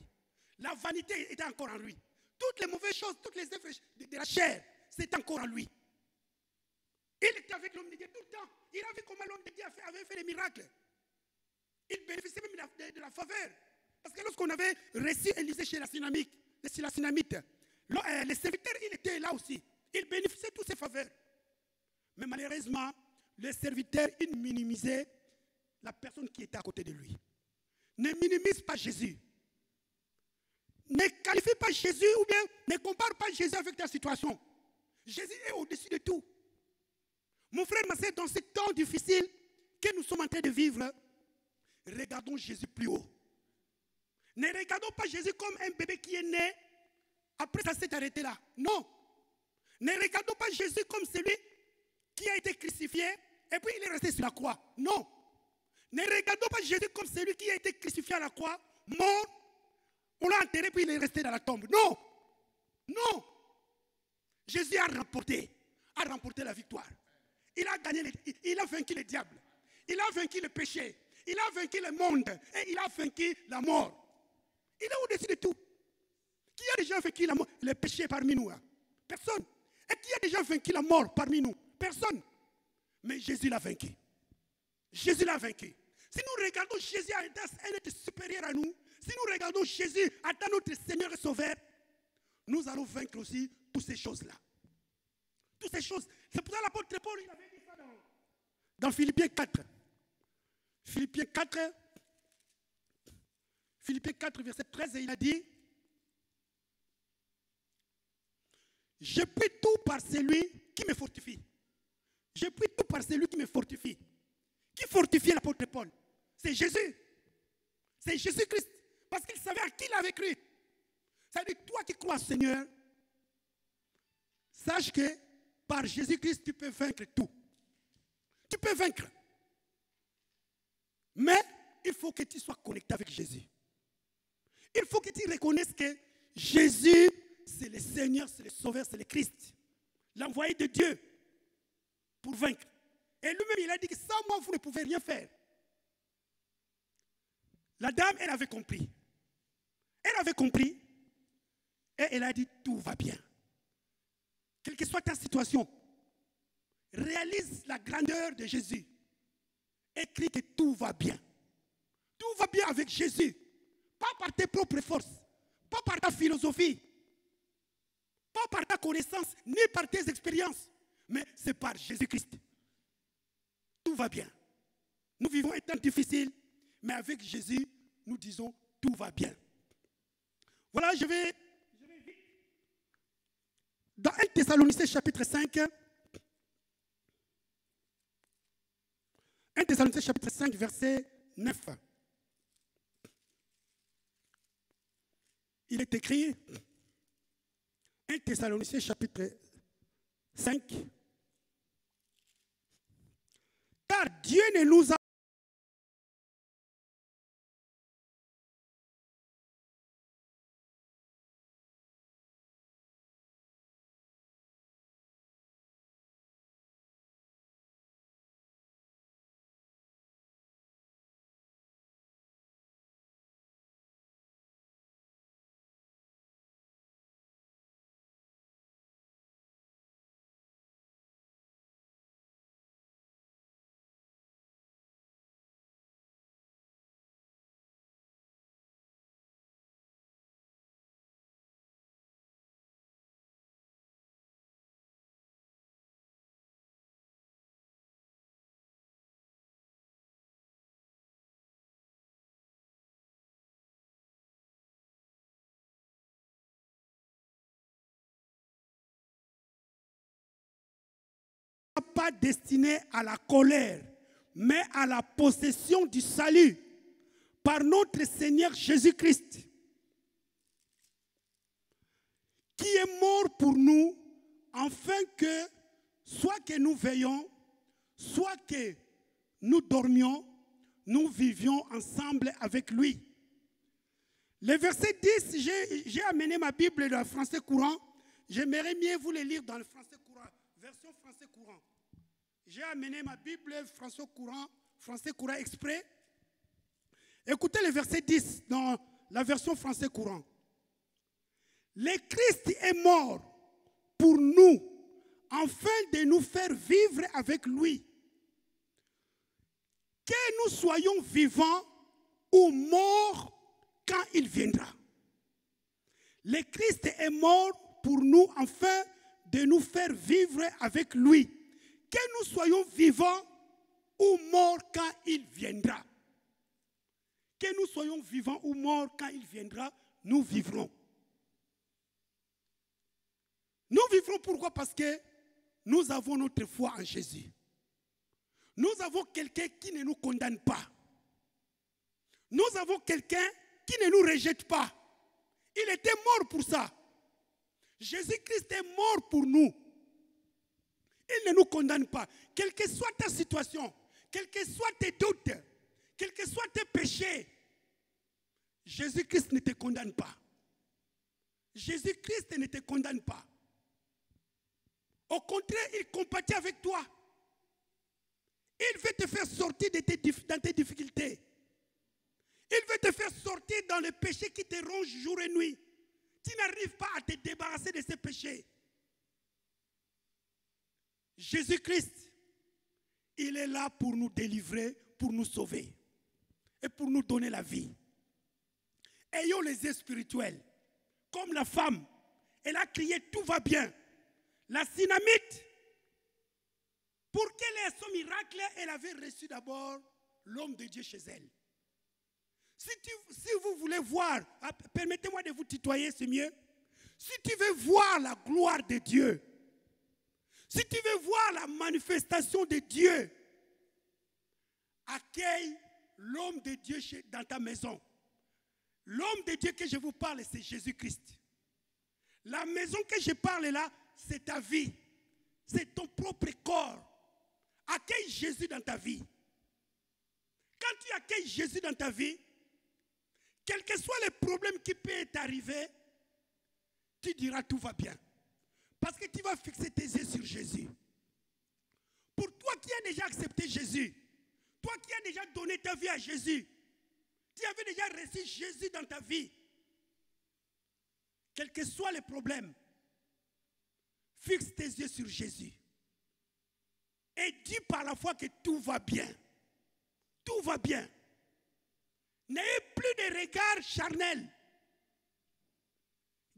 La vanité était encore en lui. Toutes les mauvaises choses, toutes les œuvres de la chair, c'est encore en lui. Il était avec l'homme de Dieu tout le temps. Il a vu comment l'homme de Dieu avait fait des miracles. Il bénéficiait même de la faveur. Parce que lorsqu'on avait reçu Élisée chez la Sunamite, les serviteurs, il était là aussi. Il bénéficiait de toutes ces faveurs. Mais malheureusement, les serviteurs, ils minimisaient la personne qui était à côté de lui. Ne minimise pas Jésus. Ne qualifie pas Jésus ou bien ne compare pas Jésus avec ta situation. Jésus est au-dessus de tout. Mon frère, ma soeur, dans ce temps difficile que nous sommes en train de vivre, regardons Jésus plus haut. Ne regardons pas Jésus comme un bébé qui est né, après ça s'est arrêté là. Non. Ne regardons pas Jésus comme celui qui a été crucifié et puis il est resté sur la croix. Non. Ne regardons pas Jésus comme celui qui a été crucifié à la croix, mort, on l'a enterré puis il est resté dans la tombe. Non. Non. Jésus a remporté la victoire. Il a gagné, il a vaincu le diable. Il a vaincu le péché. Il a vaincu le monde. Et il a vaincu la mort. Il est au-dessus de tout. Qui a déjà vaincu la mort, le péché parmi nous? Personne. Et qui a déjà vaincu la mort parmi nous? Personne. Mais Jésus l'a vaincu. Jésus l'a vaincu. Si nous regardons Jésus à un être supérieur à nous, si nous regardons Jésus à notre Seigneur et Sauveur, nous allons vaincre aussi toutes ces choses-là. Toutes ces choses. C'est pour ça que l'apôtre Paul, il avait dit ça dans Philippiens 4. Philippiens 4, verset 13, et il a dit, je prie tout par celui qui me fortifie. Je prie tout par celui qui me fortifie. Qui fortifie l'apôtre Paul? C'est Jésus. C'est Jésus-Christ. Parce qu'il savait à qui il avait cru. Ça veut dire, toi qui crois, Seigneur, sache que par Jésus-Christ, tu peux vaincre tout. Tu peux vaincre. Mais il faut que tu sois connecté avec Jésus. Il faut que tu reconnaisses que Jésus, c'est le Seigneur, c'est le Sauveur, c'est le Christ. L'envoyé de Dieu pour vaincre. Et lui-même, il a dit que sans moi, vous ne pouvez rien faire. La dame, elle avait compris. Elle avait compris. Et elle a dit, tout va bien. Quelle que soit ta situation, réalise la grandeur de Jésus. Écris que tout va bien. Tout va bien avec Jésus. Pas par tes propres forces, pas par ta philosophie, pas par ta connaissance, ni par tes expériences, mais c'est par Jésus-Christ. Tout va bien. Nous vivons un temps difficile, mais avec Jésus, nous disons tout va bien. Voilà, je vais vite. Dans 1 Thessaloniciens chapitre 5, 1 Thessaloniciens chapitre 5, verset 9. Il est écrit, 1 Thessaloniciens chapitre 5, car Dieu ne nous a pas destiné à la colère, mais à la possession du salut par notre Seigneur Jésus-Christ, qui est mort pour nous, afin que, soit que nous veillions, soit que nous dormions, nous vivions ensemble avec lui. Le verset 10, j'ai amené ma Bible dans le français courant. J'aimerais mieux vous le lire dans le français courant, version français courant. J'ai amené ma Bible français courant exprès. Écoutez le verset 10 dans la version français courant. Le Christ est mort pour nous, afin de nous faire vivre avec lui. Que nous soyons vivants ou morts quand il viendra. Le Christ est mort pour nous afin de nous faire vivre avec lui. Que nous soyons vivants ou morts quand il viendra. Que nous soyons vivants ou morts quand il viendra, nous vivrons. Nous vivrons pourquoi? Parce que nous avons notre foi en Jésus. Nous avons quelqu'un qui ne nous condamne pas. Nous avons quelqu'un qui ne nous rejette pas. Il était mort pour ça. Jésus-Christ est mort pour nous. Il ne nous condamne pas. Quelle que soit ta situation, quels que soient tes doutes, quels que soient tes péchés, Jésus-Christ ne te condamne pas. Jésus-Christ ne te condamne pas. Au contraire, il compatit avec toi. Il veut te faire sortir dans tes difficultés. Il veut te faire sortir dans le péché qui te ronge jour et nuit. Tu n'arrives pas à te débarrasser de ces péchés. Jésus-Christ, il est là pour nous délivrer, pour nous sauver et pour nous donner la vie. Ayons les yeux spirituels. Comme la femme, elle a crié tout va bien. La Sunamite, pour qu'elle ait son miracle, elle avait reçu d'abord l'homme de Dieu chez elle. Si vous voulez voir, permettez-moi de vous tutoyer, c'est mieux. Si tu veux voir la gloire de Dieu, si tu veux voir la manifestation de Dieu, accueille l'homme de Dieu dans ta maison. L'homme de Dieu que je vous parle, c'est Jésus-Christ. La maison que je parle là, c'est ta vie. C'est ton propre corps. Accueille Jésus dans ta vie. Quand tu accueilles Jésus dans ta vie, quels que soient les problèmes qui peuvent t'arriver, tu diras tout va bien. Parce que tu vas fixer tes yeux sur Jésus. Pour toi qui as déjà accepté Jésus, toi qui as déjà donné ta vie à Jésus, tu avais déjà reçu Jésus dans ta vie. Quels que soient les problèmes, fixe tes yeux sur Jésus. Et dis par la foi que tout va bien. Tout va bien. N'ayez plus de regard charnel.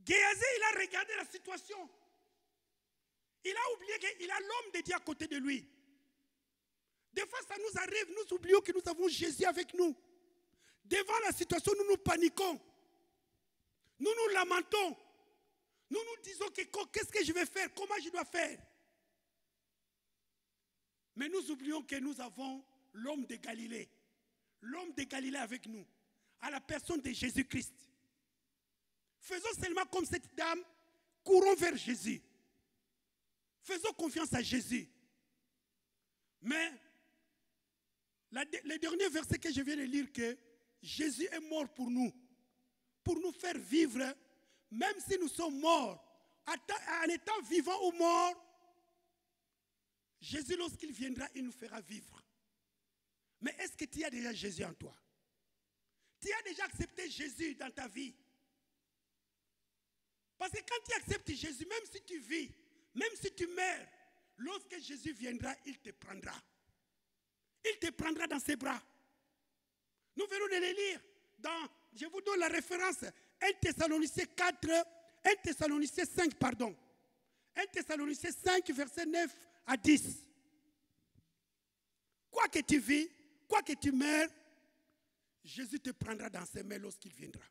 Géasi, il a regardé la situation. Il a oublié qu'il a l'homme de Dieu à côté de lui. Des fois, ça nous arrive, nous oublions que nous avons Jésus avec nous. Devant la situation, nous nous paniquons. Nous nous lamentons. Nous nous disons qu'est-ce que je vais faire, comment je dois faire. Mais nous oublions que nous avons l'homme de Galilée. L'homme de Galilée avec nous, à la personne de Jésus-Christ. Faisons seulement comme cette dame, courons vers Jésus. Faisons confiance à Jésus. Mais le dernier verset que je viens de lire, que Jésus est mort pour nous faire vivre, même si nous sommes morts, en étant vivants ou morts, Jésus, lorsqu'il viendra, il nous fera vivre. Mais est-ce que tu as déjà Jésus en toi? Tu as déjà accepté Jésus dans ta vie? Parce que quand tu acceptes Jésus, même si tu vis, même si tu meurs, lorsque Jésus viendra, il te prendra. Il te prendra dans ses bras. Nous venons de les lire. Je vous donne la référence. 1 Thessaloniciens 5, pardon. 1 Thessaloniciens 5, verset 9 à 10. Quoi que tu vis, quoi que tu meurs, Jésus te prendra dans ses mains lorsqu'il viendra.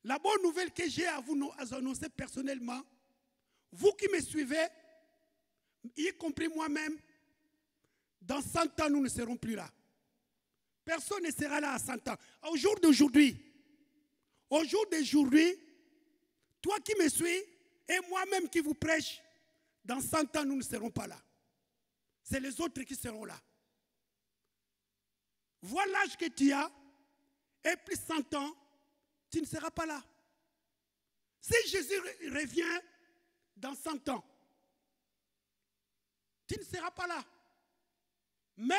La bonne nouvelle que j'ai à vous annoncer personnellement, vous qui me suivez, y compris moi-même, dans 100 ans, nous ne serons plus là. Personne ne sera là à 100 ans. Au jour d'aujourd'hui, toi qui me suis et moi-même qui vous prêche, dans 100 ans, nous ne serons pas là. C'est les autres qui seront là. Vois l'âge que tu as, et plus 100 ans, tu ne seras pas là. Si Jésus revient dans 100 ans, tu ne seras pas là. Mais,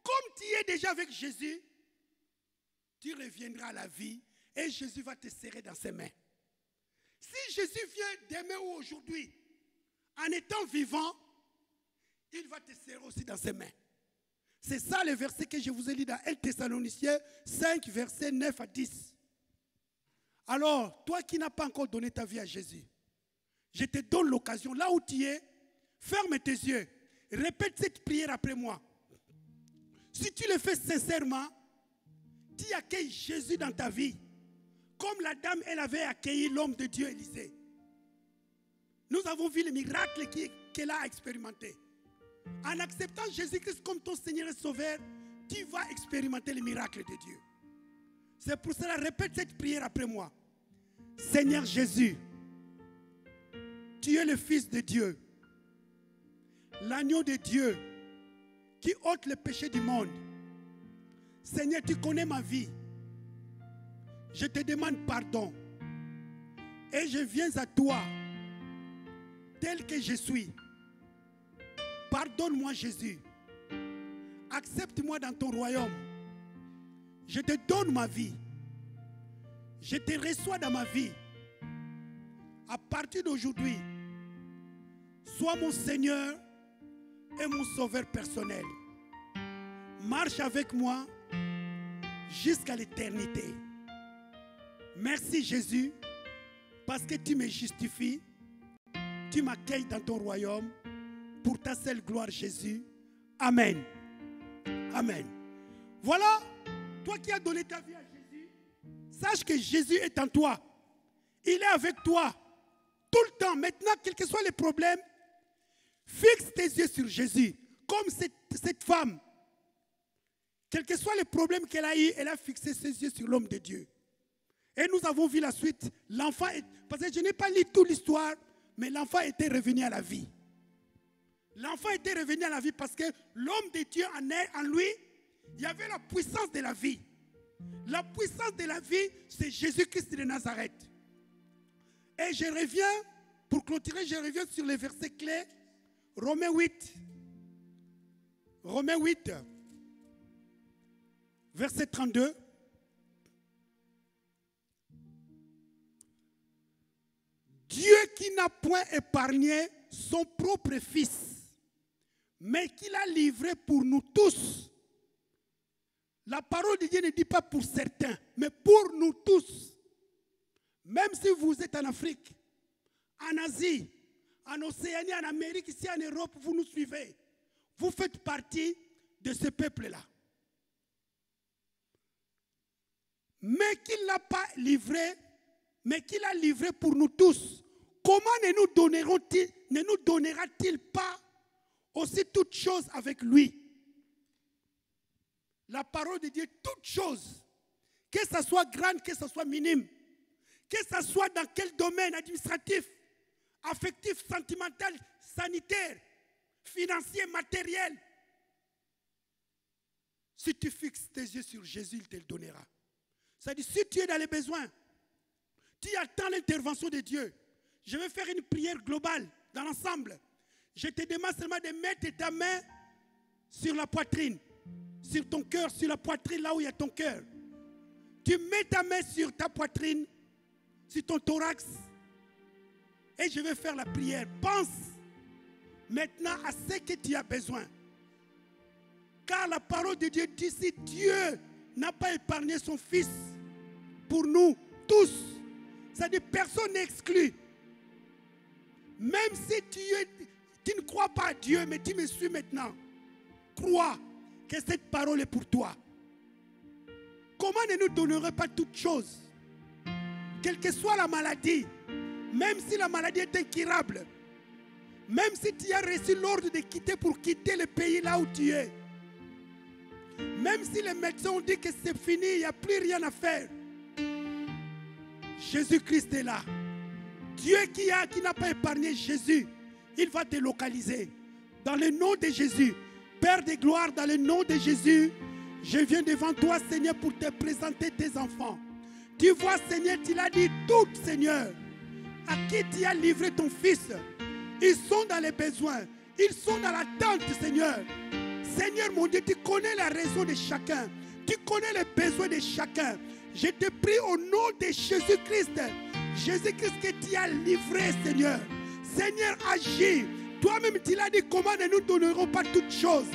comme tu es déjà avec Jésus, tu reviendras à la vie et Jésus va te serrer dans ses mains. Si Jésus vient demain ou aujourd'hui, en étant vivant, il va te serrer aussi dans ses mains. C'est ça le verset que je vous ai lu dans 1 Thessaloniciens 5, versets 9 à 10. Alors, toi qui n'as pas encore donné ta vie à Jésus, je te donne l'occasion, là où tu es, ferme tes yeux, répète cette prière après moi. Si tu le fais sincèrement, tu accueilles Jésus dans ta vie, comme la dame, elle avait accueilli l'homme de Dieu, Élisée. Nous avons vu le miracle qu'elle a expérimenté. En acceptant Jésus-Christ comme ton Seigneur et Sauveur, tu vas expérimenter le miracle de Dieu. C'est pour cela, répète cette prière après moi. Seigneur Jésus, tu es le Fils de Dieu, l'agneau de Dieu qui ôte le péché du monde. Seigneur, tu connais ma vie. Je te demande pardon. Et je viens à toi, tel que je suis. Pardonne-moi, Jésus. Accepte-moi dans ton royaume. Je te donne ma vie. Je te reçois dans ma vie. À partir d'aujourd'hui, sois mon Seigneur et mon Sauveur personnel. Marche avec moi jusqu'à l'éternité. Merci Jésus, parce que tu me justifies. Tu m'accueilles dans ton royaume. Pour ta seule gloire, Jésus. Amen. Amen. Voilà, toi qui as donné ta vie à Jésus, sache que Jésus est en toi. Il est avec toi tout le temps. Maintenant, quels que soient les problèmes, fixe tes yeux sur Jésus. Comme cette femme, quels que soient les problèmes qu'elle a eu, elle a fixé ses yeux sur l'homme de Dieu. Et nous avons vu la suite. L'enfant, parce que je n'ai pas lu toute l'histoire, mais l'enfant était revenu à la vie. L'enfant était revenu à la vie parce que l'homme de Dieu en lui, il y avait la puissance de la vie. La puissance de la vie, c'est Jésus-Christ de Nazareth. Et je reviens, pour clôturer, je reviens sur les versets clés. Romains 8. Romains 8, verset 32. Dieu qui n'a point épargné son propre Fils, mais qu'il a livré pour nous tous. La parole de Dieu ne dit pas pour certains, mais pour nous tous. Même si vous êtes en Afrique, en Asie, en Océanie, en Amérique, ici en Europe, vous nous suivez. Vous faites partie de ce peuple-là. Mais qu'il ne l'a pas livré, mais qu'il a livré pour nous tous. Comment ne nous donnera-t-il pas aussi toutes choses avec lui? La parole de Dieu, toutes choses, que ce soit grande, que ce soit minime, que ce soit dans quel domaine administratif, affectif, sentimental, sanitaire, financier, matériel. Si tu fixes tes yeux sur Jésus, il te le donnera. C'est-à-dire, si tu es dans les besoins, tu attends l'intervention de Dieu. Je vais faire une prière globale dans l'ensemble. Je te demande seulement de mettre ta main sur la poitrine, sur ton cœur, sur la poitrine, là où il y a ton cœur. Tu mets ta main sur ta poitrine, sur ton thorax, et je vais faire la prière. Pense maintenant à ce que tu as besoin. Car la parole de Dieu dit, si Dieu n'a pas épargné son Fils pour nous tous, c'est-à-dire personne n'est exclu. Même si tu ne crois pas à Dieu, mais tu me suis maintenant, crois que cette parole est pour toi. Comment ne nous donnerait pas toutes choses? Quelle que soit la maladie, même si la maladie est incurable, Même si tu as reçu l'ordre de quitter pour quitter le pays là où tu es. Même si les médecins ont dit que c'est fini, il n'y a plus rien à faire. Jésus-Christ est là. Dieu qui n'a pas épargné Jésus, il va te localiser. Dans le nom de Jésus, Père de gloire, dans le nom de Jésus, je viens devant toi, Seigneur, pour te présenter tes enfants. Tu vois, Seigneur, tu l'as dit tout, Seigneur, à qui tu as livré ton fils. Ils sont dans les besoins, ils sont dans l'attente, Seigneur. Seigneur, mon Dieu, tu connais la raison de chacun. Tu connais les besoins de chacun. Je te prie au nom de Jésus-Christ. Jésus-Christ que tu as livré, Seigneur. Seigneur, agis. Toi-même, tu l'as dit, comment ne nous donnerons pas toutes choses.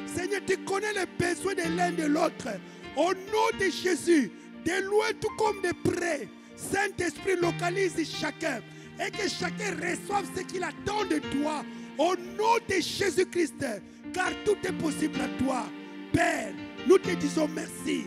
Seigneur, tu connais les besoins de l'un et de l'autre. Au nom de Jésus, de loin tout comme de près, Saint-Esprit localise chacun. Et que chacun reçoive ce qu'il attend de toi. Au nom de Jésus-Christ. Car tout est possible à toi. Père, nous te disons merci.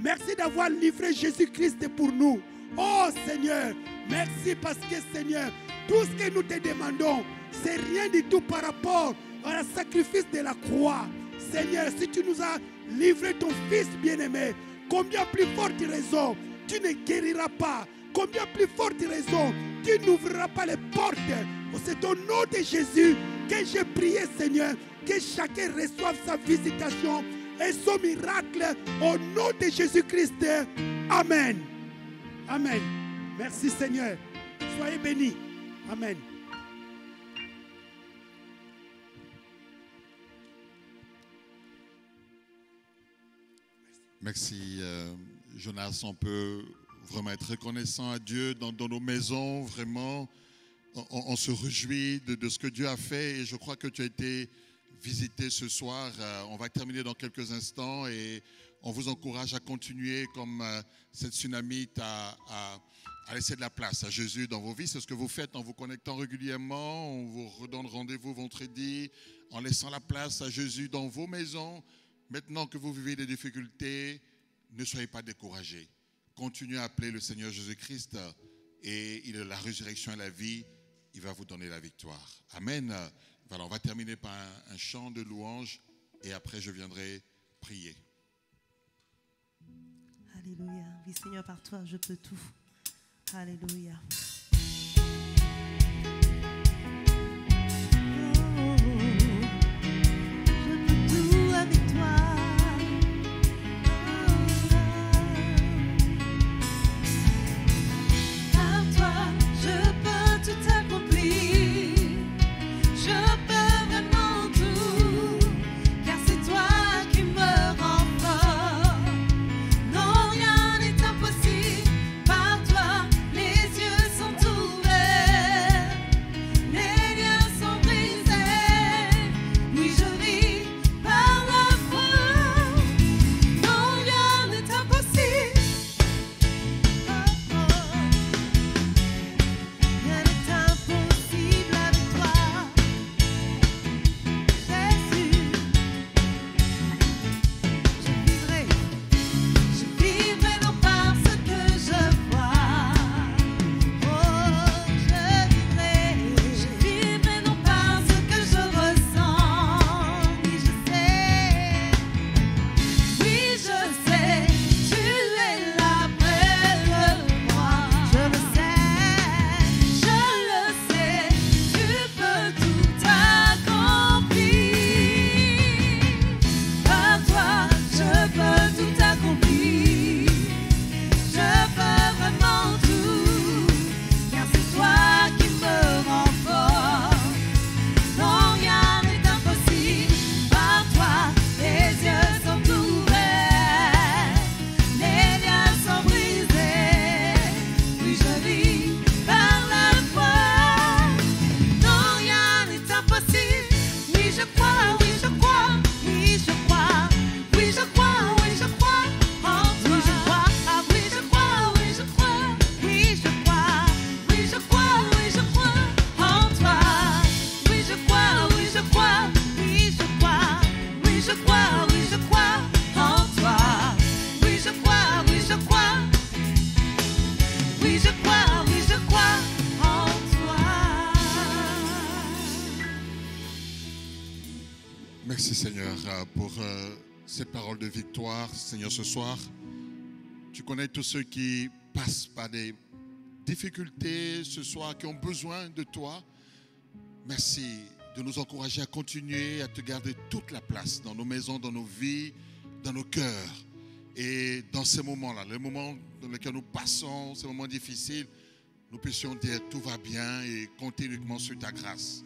Merci d'avoir livré Jésus-Christ pour nous. Oh Seigneur, merci parce que Seigneur, tout ce que nous te demandons, c'est rien du tout par rapport au sacrifice de la croix. Seigneur, si tu nous as livré ton Fils bien-aimé, combien plus forte raison tu ne guériras pas. Combien plus forte raison tu n'ouvriras pas les portes. C'est au nom de Jésus que j'ai prié, Seigneur, que chacun reçoive sa visitation et son miracle au nom de Jésus-Christ. Amen. Amen. Merci Seigneur. Soyez bénis. Amen. Merci Jonas. On peut vraiment être reconnaissant à Dieu dans nos maisons. Vraiment, on se réjouit de ce que Dieu a fait. Et je crois que tu as été visiter ce soir. On va terminer dans quelques instants et on vous encourage à continuer comme cette tsunamite à laisser de la place à Jésus dans vos vies. C'est ce que vous faites en vous connectant régulièrement. On vous redonne rendez-vous vendredi en laissant la place à Jésus dans vos maisons. Maintenant que vous vivez des difficultés, ne soyez pas découragés. Continuez à appeler le Seigneur Jésus-Christ et il est la résurrection et la vie. Il va vous donner la victoire. Amen. Voilà, on va terminer par un chant de louange et après je viendrai prier. Alléluia. Oui Seigneur, par toi je peux tout. Alléluia. Je peux tout avec toi. Par toi je peux tout accomplir. Je peux vraiment tout, car c'est toi qui me rends fort. Non, rien n'est impossible. Par toi, les yeux sont ouverts. Merci Seigneur pour cette parole de victoire. Seigneur, ce soir, tu connais tous ceux qui passent par des difficultés ce soir, qui ont besoin de toi. Merci de nous encourager à continuer à te garder toute la place dans nos maisons, dans nos vies, dans nos cœurs. Et dans ces moments-là, les moments dans lesquels nous passons, ces moments difficiles, nous puissions dire tout va bien et compter uniquement sur ta grâce.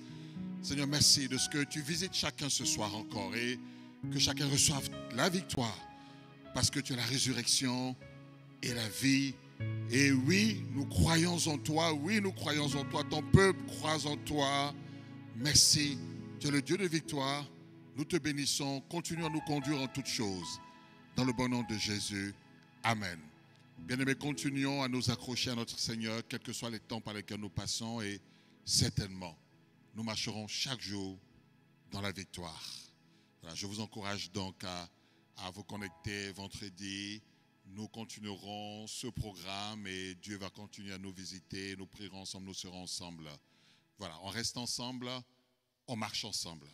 Seigneur, merci de ce que tu visites chacun ce soir encore et que chacun reçoive la victoire parce que tu es la résurrection et la vie. Et oui, nous croyons en toi. Oui, nous croyons en toi. Ton peuple croit en toi. Merci. Tu es le Dieu de victoire. Nous te bénissons. Continue à nous conduire en toutes choses. Dans le bon nom de Jésus. Amen. Bien-aimés, continuons à nous accrocher à notre Seigneur, quels que soient les temps par lesquels nous passons, et certainement, nous marcherons chaque jour dans la victoire. Voilà, je vous encourage donc à vous connecter vendredi. Nous continuerons ce programme et Dieu va continuer à nous visiter. Nous prierons ensemble, nous serons ensemble. Voilà, on reste ensemble, on marche ensemble.